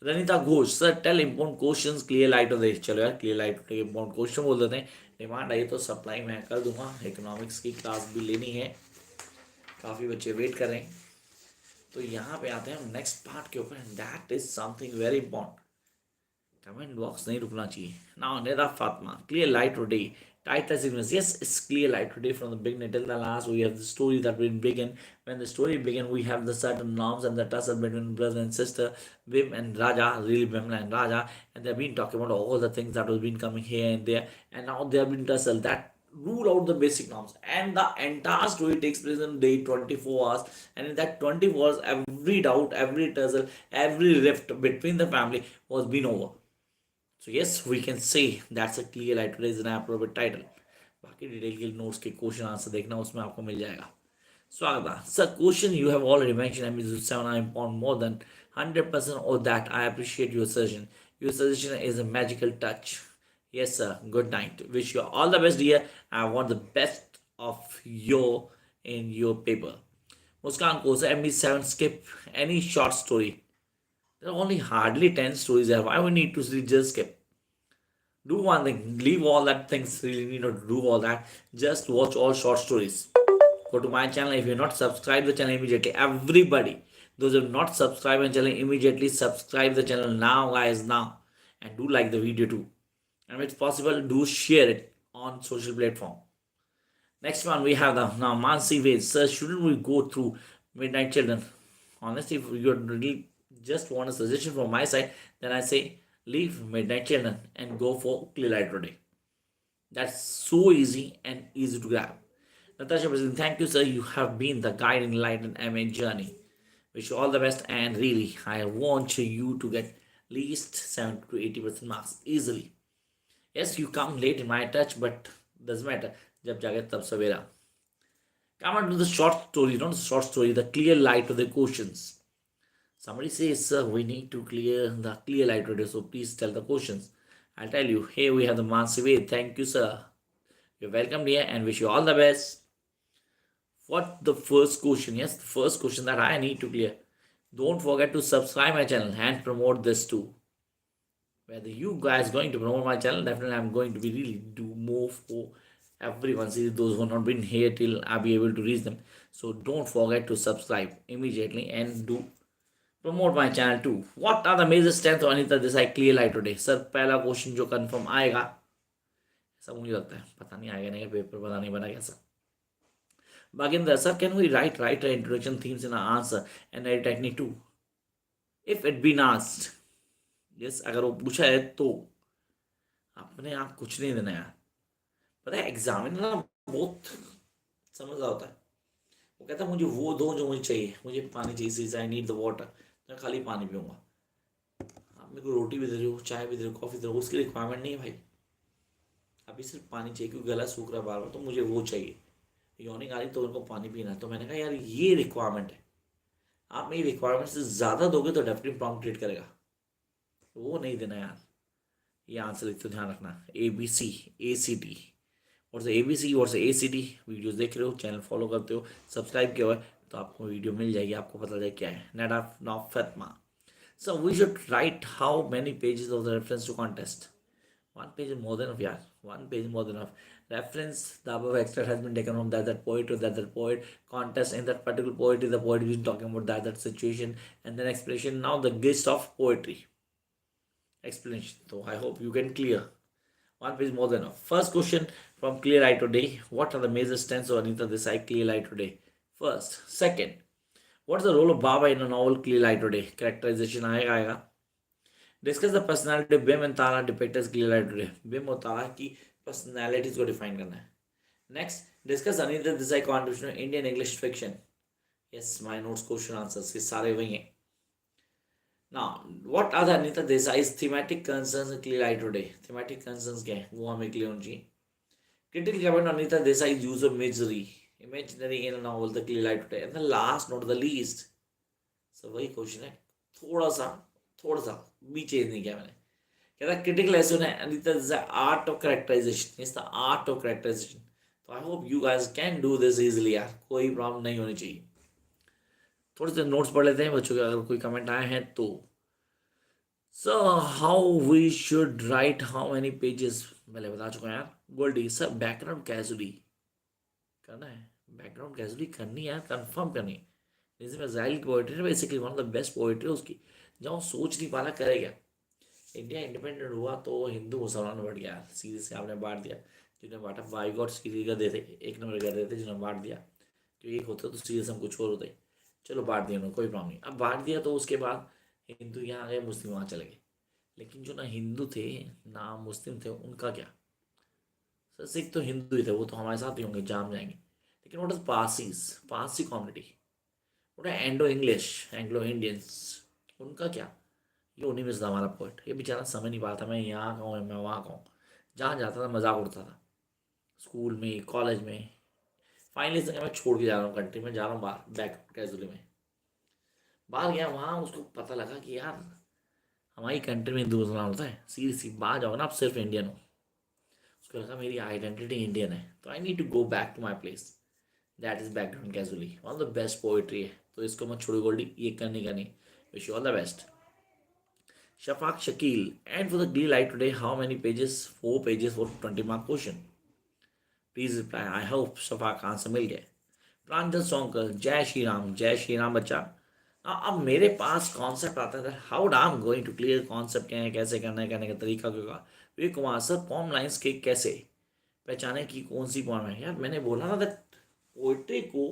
A: Ranita Ghosh, sir tell important questions, clear light of देश। चलो यार clear light of important question बोल देते हैं। डिमांड आई तो सप्लाई मैं कर दूंगा। इकोनॉमिक्स की क्लास भी लेनी है, काफ़ी बच्चे वेट कर रहे हैं। तो यहाँ पे आते हैं हम नेक्स्ट पार्ट के ऊपर, that is something very important. Comment box नहीं रुकना चाहिए। Now Nida Fatma, clear light today. Title signals. Yes, it's clear light today from the beginning till the last. We have the story that will begin. When the story begin, we have the certain norms and the tussle between brother and sister, Bim and Raja, really Bimla and Raja, and they've been talking about all the things that have been coming here and there, and now they have been tussle that rule out the basic norms, and the entire story takes place in day 24 hours, and in that 24 hours every doubt, every tussle, every rift between the family was been over. So yes, we can say that's a clear light today is an appropriate title. बाकी detail के notes के question answer देखना, उसमें आपको मिल जाएगा। स्वागत है sir. Question you have already mention M7 I found more than 100% of that. I appreciate your suggestion. Your suggestion is a magical touch. Yes sir. Good night. Wish you all the best dear. I want the best of your in your paper. Muskan goes MB7 skip any short story. There are only hardly 10 stories there. Why we need to just skip? Do one thing, leave all that things, really need not do all that. Just watch all short stories. Go to my channel. If you're not subscribed the channel immediately, everybody, those who have not subscribed my channel immediately, subscribe the channel now, guys, now. And do like the video too. And if it's possible, do share it on social platform. Next one we have the now Mansi Ved. Sir, shouldn't we go through Midnight Children? Honestly, if you really just want a suggestion from my side, then I say leave Midnight Children and go for Clear Light today. That's so easy and easy to grab. Natasha President, thank you, sir. You have been the guiding light in MA journey. Wish you all the best, and really, I want you to get least 70 to 80% marks easily. Yes, you come late in my touch, but doesn't matter. जब जागे तब सवेरा. Come on to the short story, not the short story, the clear light of the questions. Somebody says, sir, we need to clear the clear light today, so please tell the questions. I'll tell you. Hey, we have the Mansi Ved. Thank you, sir. You're welcome here and wish you all the best. What the first question? Yes, the first question that I need to clear. Don't forget to subscribe my channel and promote this too. Whether you guys going to promote my channel, definitely I'm going to be really do more for everyone. See those who have not been here till I'll be able to reach them. So don't forget to subscribe immediately and do promote my channel too. What are the major strengths of Anita Desai clear light today? Sir पहला question जो confirm आएगा, ऐसा मुझे लगता है, पता नहीं आएगा नहीं, पेपर पता नहीं बना कैसा. Baginder, sir, can we write introduction themes in our answer and write technique too? If it been asked, yes, अगर वो पूछा है तो अपने आप कुछ नहीं देना यार. पता है एग्जामिनर ना बहुत समझदार होता है. वो कहता है मुझे वो दो जो मुझे चाहिए, मुझे पानी चाहिए, आई नीड द वाटर, मैं खाली पानी पीऊँगा. आप मेरे को रोटी भी दे रहे हो, चाय भी दे रहे हो, कॉफ़ी दे रहे हो, उसकी रिक्वायरमेंट नहीं है भाई. अभी सिर्फ पानी चाहिए क्योंकि गला सूख रहा है बार बार, तो मुझे वो चाहिए. यौनिक आ रही तो उनको पानी पीना है. तो मैंने कहा यार ये रिक्वायरमेंट है, आप मेरी रिक्वायरमेंट से ज़्यादा दोगे तो डेफिनेटली प्रॉम्प्ट क्रिएट करेगा. वो नहीं देना यार. ये आंसर लिखते ध्यान रखना. ABC ACT और से ABC और से ACT वीडियोस देख रहे हो, चैनल फॉलो करते हो, सब्सक्राइब किया हुआ है तो आपको वीडियो मिल जाएगी, आपको पता जाए क्या है. नेट ऑफ नॉफ फैतमा. So we should write how many pages of the reference to contest. One page is more than enough, yeah. One page is more than enough. Reference, the above extract has been taken from that poet to that poet. Contest in that particular poetry, the poet is talking about that situation, and then explanation. Now the gist of poetry. Explanation. So I hope you can clear. One page more than enough. First question from Clear Eye Today. What are the major strengths of Anita Desai Clear Eye Today? First. Second. What is the role of Baba in a novel Clear Eye Today? Characterization आएगा. Discuss the personality Bim and Tara depictors clear today. Bim और तारा की personalities को define करना है। Next, discuss Anirudh Desai contribution Indian English fiction. Yes, my notes question answers ये सारे वही हैं। Now what are the Anita Desai's thematic concerns clear today? thematic concerns क्या है वो हमें क्लियर होनी चाहिए। critical comment on Anita Desai's use of imaginary in a novel the clear light today, and the last not the least, so वही question है, थोड़ा सा भी चेंज नहीं किया मैंने। कहता है क्रिटिकल एसे है Anita Desai art of characterization, is the art of characterization. तो I hope you guys can do this easily यार, कोई प्रॉब्लम नहीं होनी चाहिए। थोड़े से नोट्स पढ़ लेते हैं बच्चों के, अगर कोई कमेंट आए हैं तो। So how we should write how many pages, पहले बता चुका हूँ यार। गोल्डी सर बैकग्राउंड कैजुअली करना है, बैकग्राउंड कैजुअली करनी है, कंफर्म करनी है। जैसे मैं जाहिल की पोइट्री है basically one of the best poetry उसकी, जब वो सोच नहीं पाना करेगा। इंडिया इंडिपेंडेंट हुआ तो हिंदू मुसलमान बढ़ गया, सीधे से आपने बांट दिया। जिन्हें बांटा बाई गॉड्स की कर देते, एक नंबर कर देते, जिन्हें बांट दिया तो एक होता तो सीधे से हम कुछ और होते। चलो बांट दिया उन्होंने, कोई प्रॉब्लम नहीं। अब बांट दिया तो उसके बाद हिंदू यहाँ आ गए, मुस्लिम वहाँ चले गए। लेकिन जो ना हिंदू थे ना मुस्लिम थे उनका क्या, सर सिख तो हिंदू ही थे, वो तो हमारे साथ ही होंगे, जाम जाएंगे। लेकिन what is Parsis, Parsi community, what है एंडो इंग्लिश, एंग्लो इंडियंस, उनका क्या। ये उन्हीं में से था हमारा पोइट। ये बेचारा समझ नहीं पाता मैं यहाँ कहूँ मैं वहाँ कहूँ, जहाँ जाता था मजाक उड़ता था, स्कूल में कॉलेज में। फाइनली इस जगह मैं छोड़ के जा रहा हूँ कंट्री में, जा रहा हूँ बाहर बैक कैजुअली में। बाहर गया, वहाँ उसको पता लगा कि यार हमारी कंट्री में हिंदू मुसलमान होता है। सीरियसली बाहर जाओगे ना आप सिर्फ इंडियन हो, उसको लगा मेरी आइडेंटिटी इंडियन है, तो I need to go back to my place. That is background casually, one of the best poetry है, तो इसको मत छोड़ो गोल्डी, ये करनी करनी। Wish you all the best. Shafaq Shakeel, and for the glee light today how many pages, 4 pages for 20 mark question. Please reply. I hope Shafaq answer मिल गया। प्रांजल सोंकर, जय श्री राम बच्चा। अब मेरे पास कॉन्सेप्ट आता है, how I am going to clear concept क्या है, कैसे करना है, करने का तरीका क्या होगा। विवेक कुमार सर पॉम लाइन्स के कैसे पहचाने कि कौन सी पॉम है। यार मैंने बोला ना दैट पोइट्री को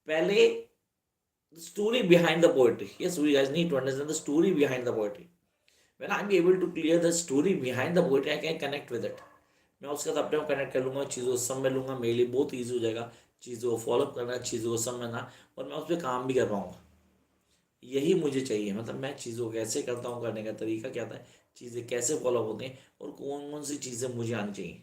A: पहले story behind the poetry, yes we guys need to understand the story behind the poetry. When I am able to clear the story behind the poetry I can connect with it. मैं उसके साथ अपने को connect कर लूँगा, चीज़ों को समझ लूँगा, मेरे लिए बहुत ईजी हो जाएगा चीज़ों को फॉलोअप करना, चीज़ों को समझना, और मैं उस पर काम भी कर पाऊँगा। यही मुझे चाहिए, मतलब मैं चीज़ों को कैसे करता हूँ, करने का तरीका क्या था, चीज़ें कैसे फॉलो होती हैं, और कौन कौन सी चीज़ें मुझे आनी चाहिए।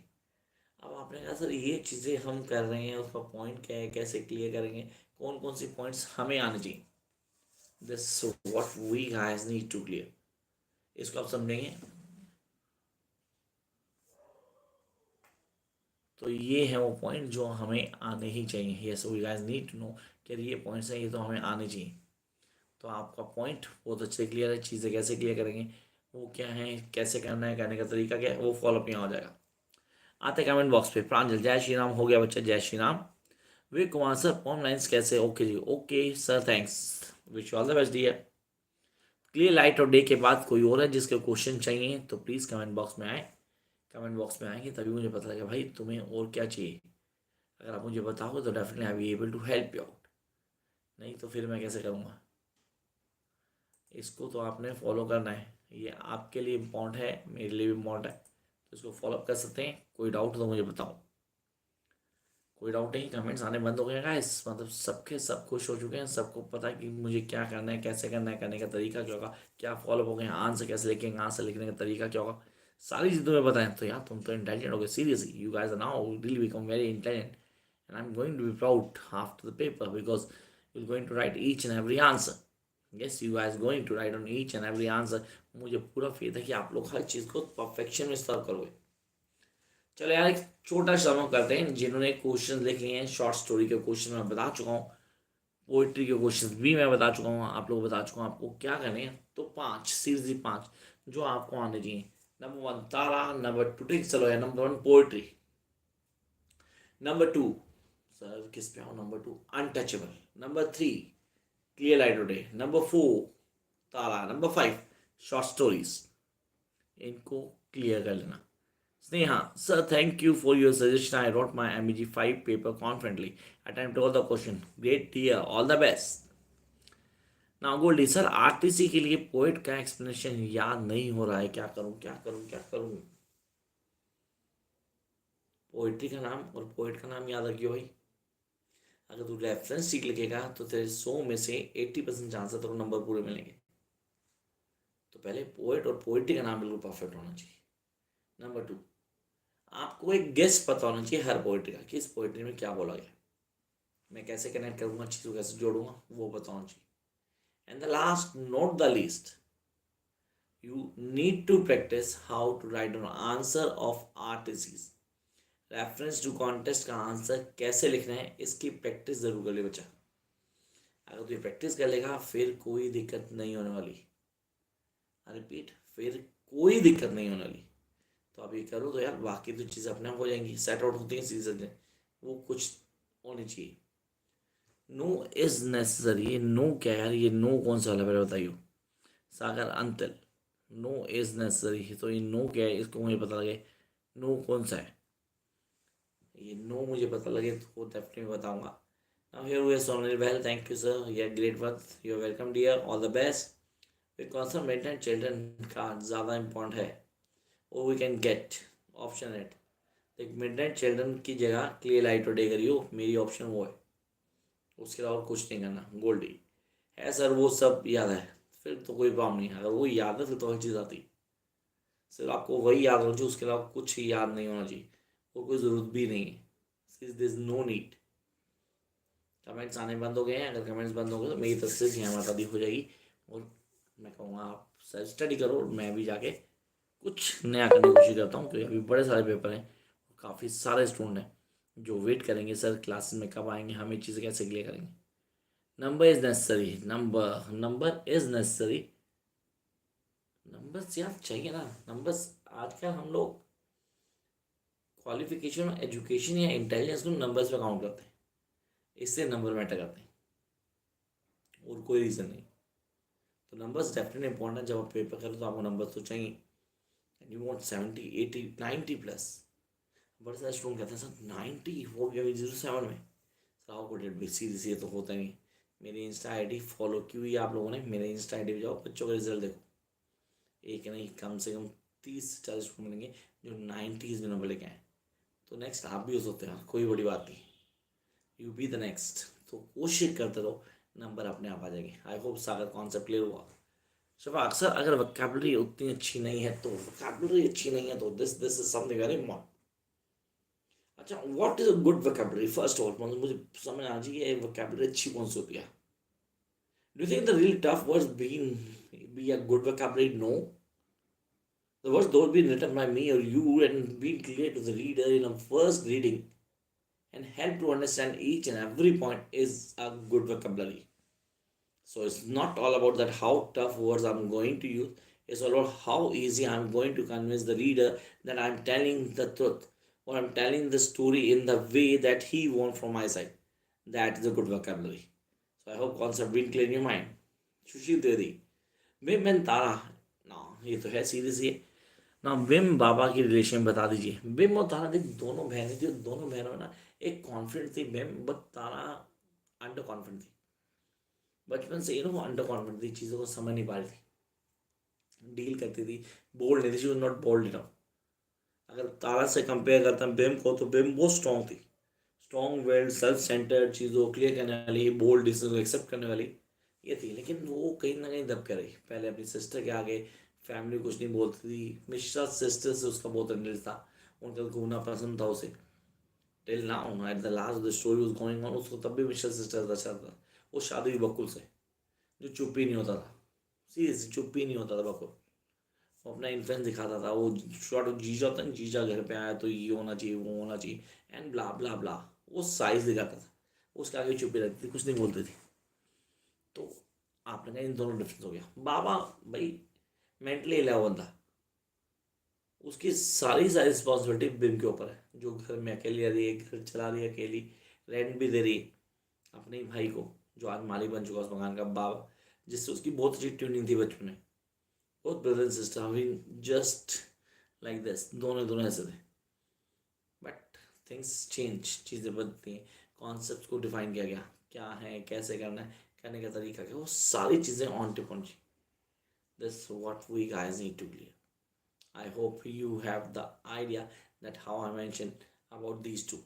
A: अब आपने कहा सर ये चीज़ें हम कर रहे हैं, उसका पॉइंट क्या है, कैसे क्लियर करेंगे, कौन कौन सी पॉइंट्स हमें आने चाहिए। This what we guys need to clear, इसको आप समझेंगे तो ये है वो पॉइंट जो हमें आने ही चाहिए। Yes we guys need to know कि ये पॉइंट्स हैं, ये तो हमें आने चाहिए। तो आपका पॉइंट बहुत अच्छे क्लियर है, चीज़ें कैसे क्लियर करेंगे, वो क्या है, कैसे करना है, करने का तरीका क्या है, वो फॉलोअप यहाँ हो जाएगा। आते कमेंट बॉक्स पे। प्रांजल जय श्री राम हो गया बच्चा, जय Shri Ram. Vivek Kumar sir poem lines कैसे, ओके जी okay sir thanks, wish you all the best dear. Clear light और डे के बाद कोई और है जिसके क्वेश्चन चाहिए तो प्लीज़ कमेंट बॉक्स में आए, कमेंट बॉक्स में आएंगे तभी मुझे पता लगेगा भाई तुम्हें और क्या चाहिए। अगर आप मुझे बताओगे तो definitely I be able to help you out, नहीं तो फिर मैं कैसे करूँगा। इसको तो आपने फॉलो करना है, ये आपके लिए इम्पॉर्टेंट है, मेरे लिए भी इम्पॉर्टेंट है, तो इसको फॉलो कर सकते हैं। कोई डाउट तो मुझे बताओ। कोई डाउट नहीं, कमेंट्स आने बंद हो गए गाइस, मतलब सबके सब खुश हो चुके हैं, सबको पता है कि मुझे क्या करना है, कैसे करना है, करने का तरीका क्या होगा, क्या फॉलो हो गए, आंसर कैसे लिखेंगे, आंसर लिखने का तरीका क्या होगा, सारी चीज़ तुम्हें पता है। तो यार तुम तो इंटेलिजेंट हो गए, seriously you guys are now really become very intelligent, and I am going to be proud after the paper because you are going to write each and every answer. Yes you guys going to write on each and every answer. मुझे पूरा faith है कि आप लोग हर चीज़ को perfection में सर्व करोगे। चलो यार एक छोटा सा हम करते हैं, जिन्होंने क्वेश्चन लिख लिए हैं, शॉर्ट स्टोरी के क्वेश्चन मैं बता चुका हूँ, पोइट्री के क्वेश्चन भी मैं बता चुका हूँ, आप लोग बता चुका हूँ आपको क्या करने हैं। तो 5 सीरीज 5 जो आपको आने चाहिए। नंबर 1 तारा, नंबर 2 ठीक चलो है, नंबर 1 पोइट्री, नंबर 2 सर किस पे आओ, number 2 untouchable, number 3 clear light today, number 4 तारा, नंबर 5 शॉर्ट स्टोरीज। इनको क्लियर कर लेना। Sneha, sir, thank you for your suggestion. I wrote my MEG 5 paper confidently. Attempted all the question. Great dear, all the best. ना Goldy sir, RTC के लिए poet का explanation याद नहीं हो रहा है, क्या करूं क्या करूं क्या करूं। पोएट्री का नाम और पोएट का नाम याद रखियो भाई। अगर तू रेफरेंस ठीक लिखेगा तो तेरे 100 में से 80% चांस है तेरे को नंबर पूरे मिलेंगे। तो पहले पोएट और पोएट्री का नाम बिल्कुल परफेक्ट होना चाहिए। नंबर 2, आपको एक गेस पता होना चाहिए हर पोएट्री का कि इस पोएट्री में क्या बोला गया। मैं कैसे कनेक्ट करूंगा, चीज़ों कैसे जोड़ूंगा, वो पता होना चाहिए। And the last not the least, you need to practice how to write an answer of RTCs। Reference to context का आंसर कैसे लिखना है इसकी प्रैक्टिस जरूर कर ले बच्चा। अगर तू ये प्रैक्टिस कर लेगा फिर कोई दिक्कत नहीं होने वाली। रिपीट, फिर कोई दिक्कत नहीं होने वाली। तो आप ये करो तो यार बाकी तो चीज़ें अपने आप हो जाएंगी, सेट आउट होती हैं चीज़ें, वो कुछ होनी चाहिए। नो इज नेसेसरी, ये नो क्या यार, ये नो कौन सा वाला पहले बताइए। सागर अंतल, नो इज नेसेसरी, तो ये नो क्या है इसको मुझे पता लगे। नो कौन सा है, ये नो मुझे पता लगे तो डेफिनेटली बताऊंगा। Now here we are Sonal well, thank you sir, you are great work, you are welcome dear, all the best. Because of maintain children का ज़्यादा इंपॉर्टेंट है, वो we can get option at. देख, मिडनाइट चिल्ड्रन की जगह clear light और day करियो, मेरी ऑप्शन वो है, उसके अलावा कुछ नहीं करना। गोल्डी है सर, वो सब याद है, फिर तो कोई प्रॉब्लम नहीं है। अगर वो याद है फिर तो हर चीज़ आती। सिर्फ आपको वही याद होना चाहिए, उसके अलावा कुछ ही याद नहीं होना चाहिए, वो कोई ज़रूरत भी नहीं है। This no need. कमेंट्स आने बंद हो गए हैं, अगर कमेंट्स बंद हो गए तो मेरी तरफ से यहाँ माता दी हो जाएगी। और मैं कहूँगा आप सेल्फ स्टडी करो, और मैं भी जाके कुछ नया करने की कोशिश करता हूँ, क्योंकि अभी बड़े सारे पेपर हैं, काफ़ी सारे स्टूडेंट हैं जो वेट करेंगे सर क्लासेस में कब आएंगे, हम ये चीज़ें कैसे क्लियर करेंगे। Number is necessary, number is necessary. Numbers यार चाहिए ना, नंबर्स। आजकल हम लोग क्वालिफिकेशन, एजुकेशन या इंटेलिजेंस को नंबर्स पे काउंट करते हैं, इससे नंबर मैटर करते हैं और कोई रीज़न नहीं। तो नंबर्स डेफिनेटली इंपॉर्टेंट है, जब आप पेपर करो तो आपको नंबर्स तो चाहिए। And you want 70 80 90 plus. बड़े सारे स्टूडेंट कहते हैं सर 90 हो गया 07 में, sir how could it be, serious, ये तो होता नहीं। मेरी इंस्टा आईडी फॉलो की हुई आप लोगों ने, मेरे इंस्टा आईडी पे जाओ, बच्चों का रिजल्ट देखो, एक नहीं कम से कम 30 40 स्टूडेंट मिलेंगे जो 90s में नंबर लेके आए। तो नेक्स्ट आप भी हो सकते हैं, कोई बड़ी बात नहीं, यू बी द नेक्स्ट। तो कोशिश करते रहो, नंबर अपने आप आ जाएंगे। I hope Sagar concept clear हुआ। शफा, अक्सर अगर वोकैबुलरी उतनी अच्छी नहीं है तो वोकैबुलरी अच्छी नहीं है तो this this is something very important. अच्छा, what is a good vocabulary, first of all मुझे समझ आना चाहिए वोकैबुलरी अच्छी कौन सी होती है। Do you think the really tough words be a good vocabulary? No, the words those being written by me or you and being clear to the reader in a first reading and help to understand each and every point is a good vocabulary. So it's not all about that how tough words I'm going to use. It's all about how easy I'm going to convince the reader that I'm telling the truth or I'm telling the story in the way that he wants from my side. That is a good vocabulary. So I hope concept been clear in your mind. Sushi Dedi. Women Tara. No, ये तो है सीधी सी है ना। Vim बाबा की relation बता दीजिए। Vim और तारा, देख दोनों बहनें थी, दोनों बहनों में ना एक कॉन्फिडेंट थी Vim, but Tara under confident थी। बचपन से वो अंडर कॉन्फिडेंट थी, चीज़ों को समझ नहीं पा रही थी, डील करती थी, बोल्ड नहीं थी, she was not bold enough. अगर तारा से कंपेयर करता हूँ विम को, तो विम बहुत स्ट्रॉन्ग थी, स्ट्रॉन्ग वेल्ड, सेल्फ सेंटर्ड, चीज़ों को क्लियर करने वाली, बोल्ड डिसीजन को एक्सेप्ट करने वाली ये थी। लेकिन वो कहीं ना कहीं दब कर रही, पहले अपनी सिस्टर के आगे फैमिली कुछ नहीं बोलती थी। मिश्रा सिस्टर से उसका बहुत इंटरेस्ट था, उनका घूमना पसंद था उसे। Till now at the last the story was going on, उसको तब भी मिश्रा सिस्टर अच्छा था। वो शादी हुई बकुल से, जो चुप ही नहीं होता था, सीरियसली चुप ही नहीं होता था बकुल। वो अपना इन्फ्लुएंस दिखाता था, वो शॉर्ट जीजा था, जीजा घर पे आया तो ये होना चाहिए, वो होना चाहिए, एंड ब्ला ब्ला ब्ला, वो साइज दिखाता था। उसके आगे चुप ही रहती थी, कुछ नहीं बोलती थी। तो आपने कहा इन दोनों डिफरेंस हो गया। बाबा भाई मेंटली इला बंदा, उसकी सारी रिस्पॉन्सिबिलिटी बिम के ऊपर है, जो घर में अकेली रह रही है, घर चला रही है अकेली, रेंट भी दे रही है अपने ही भाई को, जो आज मालिक बन चुका उस मकान का। बाबा जिससे उसकी बहुत अच्छी ट्यूनिंग थी बचपन में, both brother and sister having just like this, दोनों दोनों ऐसे थे। बट थिंग्स चेंज, चीज़ें बदलती हैं, कॉन्सेप्ट को डिफाइन किया गया, क्या है, कैसे करना है, कहने का तरीका क्या, वो सारी चीज़ें ऑन टिप होनी चाहिए. This what we guys need to clear. I hope you have the idea that how I mention about these two.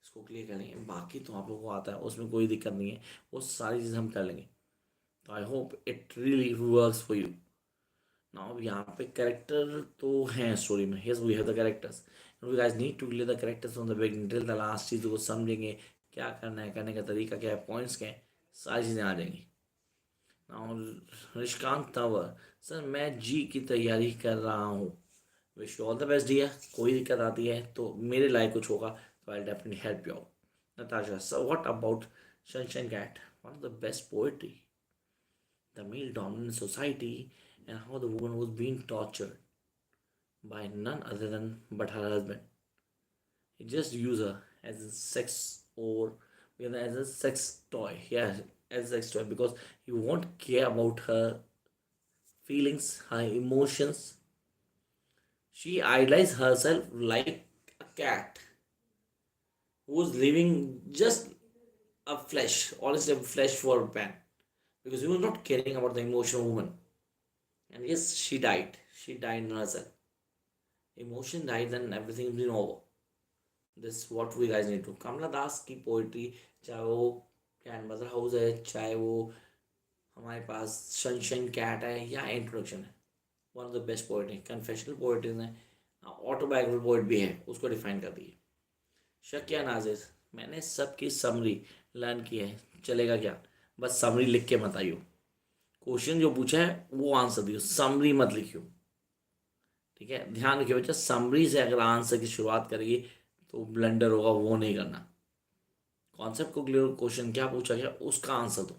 A: इसको क्लियर करेंगे, बाकी तो आप लोगों को आता है, उसमें कोई दिक्कत नहीं है, वो सारी चीज़ें हम कर लेंगे. तो I hope it really works for you. Now यहाँ पे कैरेक्टर तो हैं स्टोरी में. Yes we have the characters. We guys need to clear the characters from the beginning till the last. चीज़ों को समझेंगे, क्या करना है, करने का तरीका क्या है, पॉइंट्स क्या है, सारी चीज़ें आ जाएंगी. नाउ निष्कांत तंवर, सर मैं जी की तैयारी कर रहा हूँ. Wish you all the best dear. कोई दिक्कत आती है तो मेरे लायक कुछ होगा तो I definitely help you out. Natasha, so what about Sunshine Cat? One of the best poetry, the male dominant society, and how the woman was being tortured by none other than but her husband. He just used her as a sex or as a sex toy. Yeah, as a sex toy because he won't care about her feelings, her emotions. She idolized herself like a cat who's living just a flesh, honestly, a flesh for a man, because he was not caring about the emotional woman. And yes, she died. She died in herself. Emotion died, then everything been over. This is what we guys need to. कमला दास की poetry, चाहे वो can mother house है, चाहे वो हमारे पास sunshine cat है या introduction है, one of the best poetry. Confessional poetries हैं, ऑटोबायोग्राफिकल पोइट भी है, उसको डिफाइन कर दिए. शकिया नाजिर, मैंने सबकी समरी लर्न की है, चलेगा क्या, बस समरी लिख के मत आइयो. क्वेश्चन जो पूछा है वो आंसर दियो, समरी मत लिखियो. ठीक है, ध्यान रखिए बच्चा, समरी से अगर आंसर की शुरुआत करेगी तो ब्लंडर होगा, वो नहीं करना. कॉन्सेप्ट को क्लियर, क्वेश्चन क्या पूछा गया उसका आंसर दो,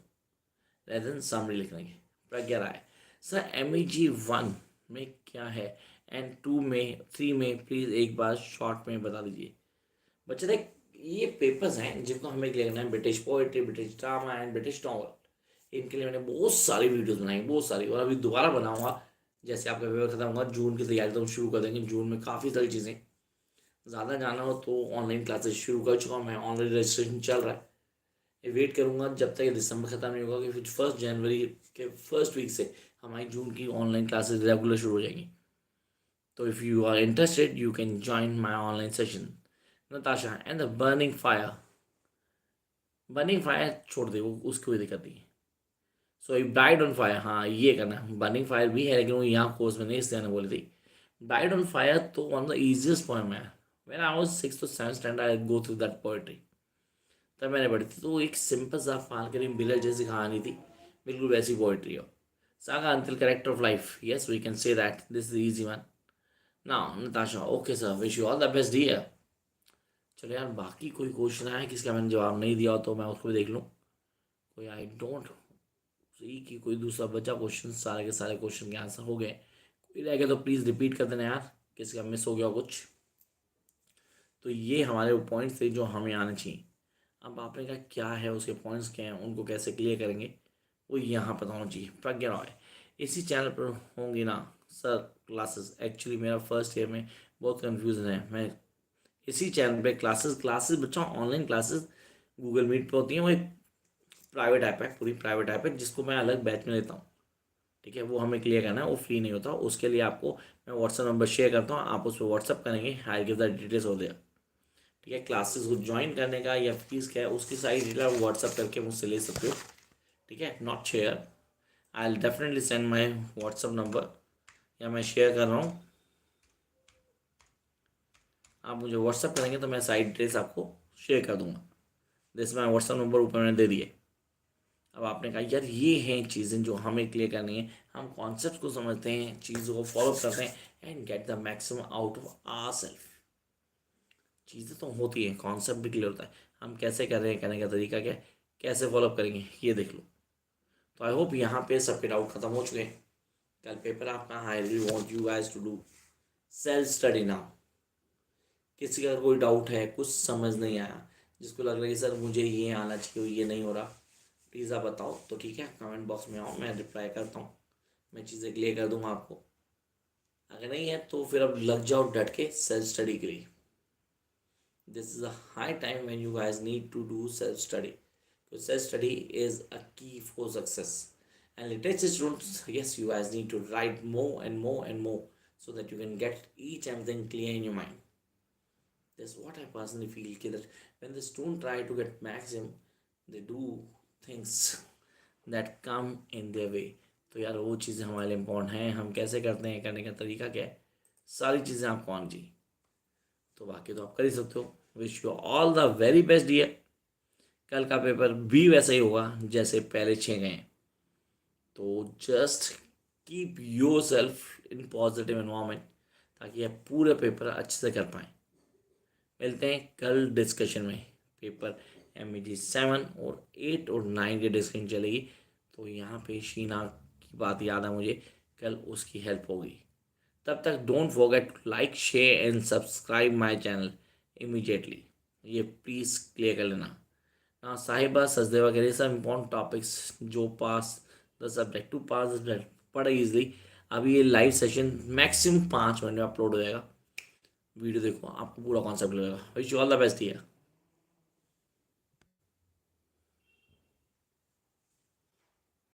A: रेदर देन समरी लिखने की. प्रज्ञा राय, सर MEG 1 में क्या है एंड 2 में 3 में प्लीज़ एक बार शॉर्ट में बता दीजिए. बच्चे देख, ये पेपर्स हैं जिनको हमें क्लियर करना है. British poetry, British drama and British novel. इनके लिए मैंने बहुत सारी वीडियोस बनाई, बहुत सारी, और अभी दोबारा बनाऊंगा. जैसे आपका पेपर खत्म होगा, जून की तैयारी तो हम शुरू कर देंगे. जून में काफ़ी सारी चीज़ें, ज़्यादा जाना हो तो ऑनलाइन क्लासेस शुरू कर चुका हूँ मैं, ऑनलाइन रजिस्ट्रेशन चल रहा है. वेट करूँगा जब तक ये दिसंबर ख़त्म नहीं होगा कि फिर 1 जनवरी के फर्स्ट वीक से हमारी जून की ऑनलाइन क्लासेस रेगुलर शुरू हो जाएंगी. तो if you are interested you can join my online session. Natasha, and the burning fire. Burning fire छोड़ दे, वो उसकी कोई दिक्कत नहीं है. So if died on fire, हाँ ये करना है. बर्निंग फायर भी है लेकिन वो यहाँ कोर्स में नहीं, इसलिए मैंने बोली थी. डाइड ऑन फायर तो one of the easiest poem है. When I was 6th to 7th standard I go through that poetry. तब मैंने पढ़ी थी, तो एक सिंपल सा फालकरी बिलर जैसी कहानी थी, बिल्कुल वैसी पोएट्री हो. Saga until character of life, yes we can say that this is easy one. Now Natasha, okay sir, wish you all the best dear. चलो यार, बाकी कोई क्वेश्चन है किसका मैंने जवाब नहीं दिया हो तो मैं उसको भी देख लूँ. कोई आई डोंट सी कि कोई दूसरा बचा क्वेश्चन. सारे के सारे क्वेश्चन के आंसर हो गए. कोई रह गया तो प्लीज़ रिपीट कर देना यार, किसी का मिस हो गया कुछ. तो ये हमारे वो पॉइंट्स थे जो हमें आने चाहिए. अब आपने कहा क्या है, उसके पॉइंट्स क्या हैं, उनको कैसे क्लियर करेंगे, वो यहाँ पता होना चाहिए. प्रज्ञा रॉय, इसी चैनल पर होंगी ना सर क्लासेस. एक्चुअली मेरा फर्स्ट ईयर में बहुत कन्फ्यूजन है. मैं इसी चैनल पे क्लासेस क्लासेस बच्चा ऑनलाइन क्लासेस गूगल मीट पे होती हैं. वो एक प्राइवेट ऐप है, पूरी प्राइवेट ऐप है, जिसको मैं अलग बैच में लेता हूँ. ठीक है, वो हमें क्लियर करना है, वो फ्री नहीं होता. उसके लिए आपको मैं व्हाट्सअप नंबर शेयर करता हूँ, आप उस पर व्हाट्सअप करेंगे, आई गिव द डिटेल्स हो दिया. ठीक है, क्लासेस को ज्वाइन करने का या फीस क्या है उसकी सारी डिटेल आप व्हाट्सअप करके मुझसे ले सकते हो. ठीक है, not share, I will definitely send my WhatsApp number, या मैं शेयर कर रहा हूँ, आप मुझे व्हाट्सअप करेंगे तो मैं सारी डिटेल्स आपको शेयर कर दूंगा. जैसे मैं व्हाट्सअप नंबर ऊपर मैंने दे दिए. अब आपने कहा यार ये हैं चीज़ें जो हमें क्लियर करनी है. हम कॉन्सेप्ट को समझते हैं, चीज़ों को फॉलो करते हैं and get the maximum out of our self. चीज़ें तो होती हैं, कॉन्सेप्ट भी क्लियर होता है, हम कैसे कर रहे हैं, करने का तरीका क्या है, कैसे फॉलोअप करेंगे, ये देख लो. तो आई होप यहाँ पे सबके डाउट खत्म हो चुके हैं. कल पेपर आपका, I really want you guys to do self study now. किसी का कोई डाउट है, कुछ समझ नहीं आया, जिसको लग रहा है कि सर मुझे ये आना चाहिए, ये नहीं हो रहा, प्लीज़ आप बताओ. तो ठीक है, कमेंट बॉक्स में आओ, मैं रिप्लाई करता हूँ, मैं चीज़ें क्लियर कर दूँगा आपको. अगर नहीं है तो फिर अब लग जाओ डट के सेल्फ स्टडी के लिए. This is a high time when you guys need to do self study, So self-study is a key for success. And literature students, yes, you guys need to write more and more and more so that you can get each and everything clear in your mind. That's what I personally feel that when the student try to get maximum, they do things that come in their way. तो यार वो चीज़ें हमारे लिए important हैं, हम कैसे करते हैं, करने का तरीका क्या है, सारी चीज़ें आपको आनी चाहिए। तो बाकी तो आप कर ही सकते हो। Wish you all the very best dear. कल का पेपर भी वैसा ही होगा जैसे पहले 6 गए। तो just keep your self in positive environment ताकि आप पूरे पेपर अच्छे से कर पाएँ। मिलते हैं कल डिस्कशन में। पेपर MEG 7 और 8 और 9 की डिस्कशन चलेगी। तो यहाँ पे शीना की बात याद है मुझे, कल उसकी हेल्प होगी। तब तक don't forget to like, share and subscribe my channel immediately. ये प्लीज़ क्लियर कर लेना। ना साहिबा सचदेवा के लिए सब इम्पोर्टेंट टॉपिक्स जो pass the subject to pass the subject पढ़े ईजिली। अभी ये लाइव सेशन मैक्सिमम 5 मिनट में अपलोड हो जाएगा। वीडियो देखो, आपको पूरा कॉन्सेप्ट लगेगा। Wish you all the best here.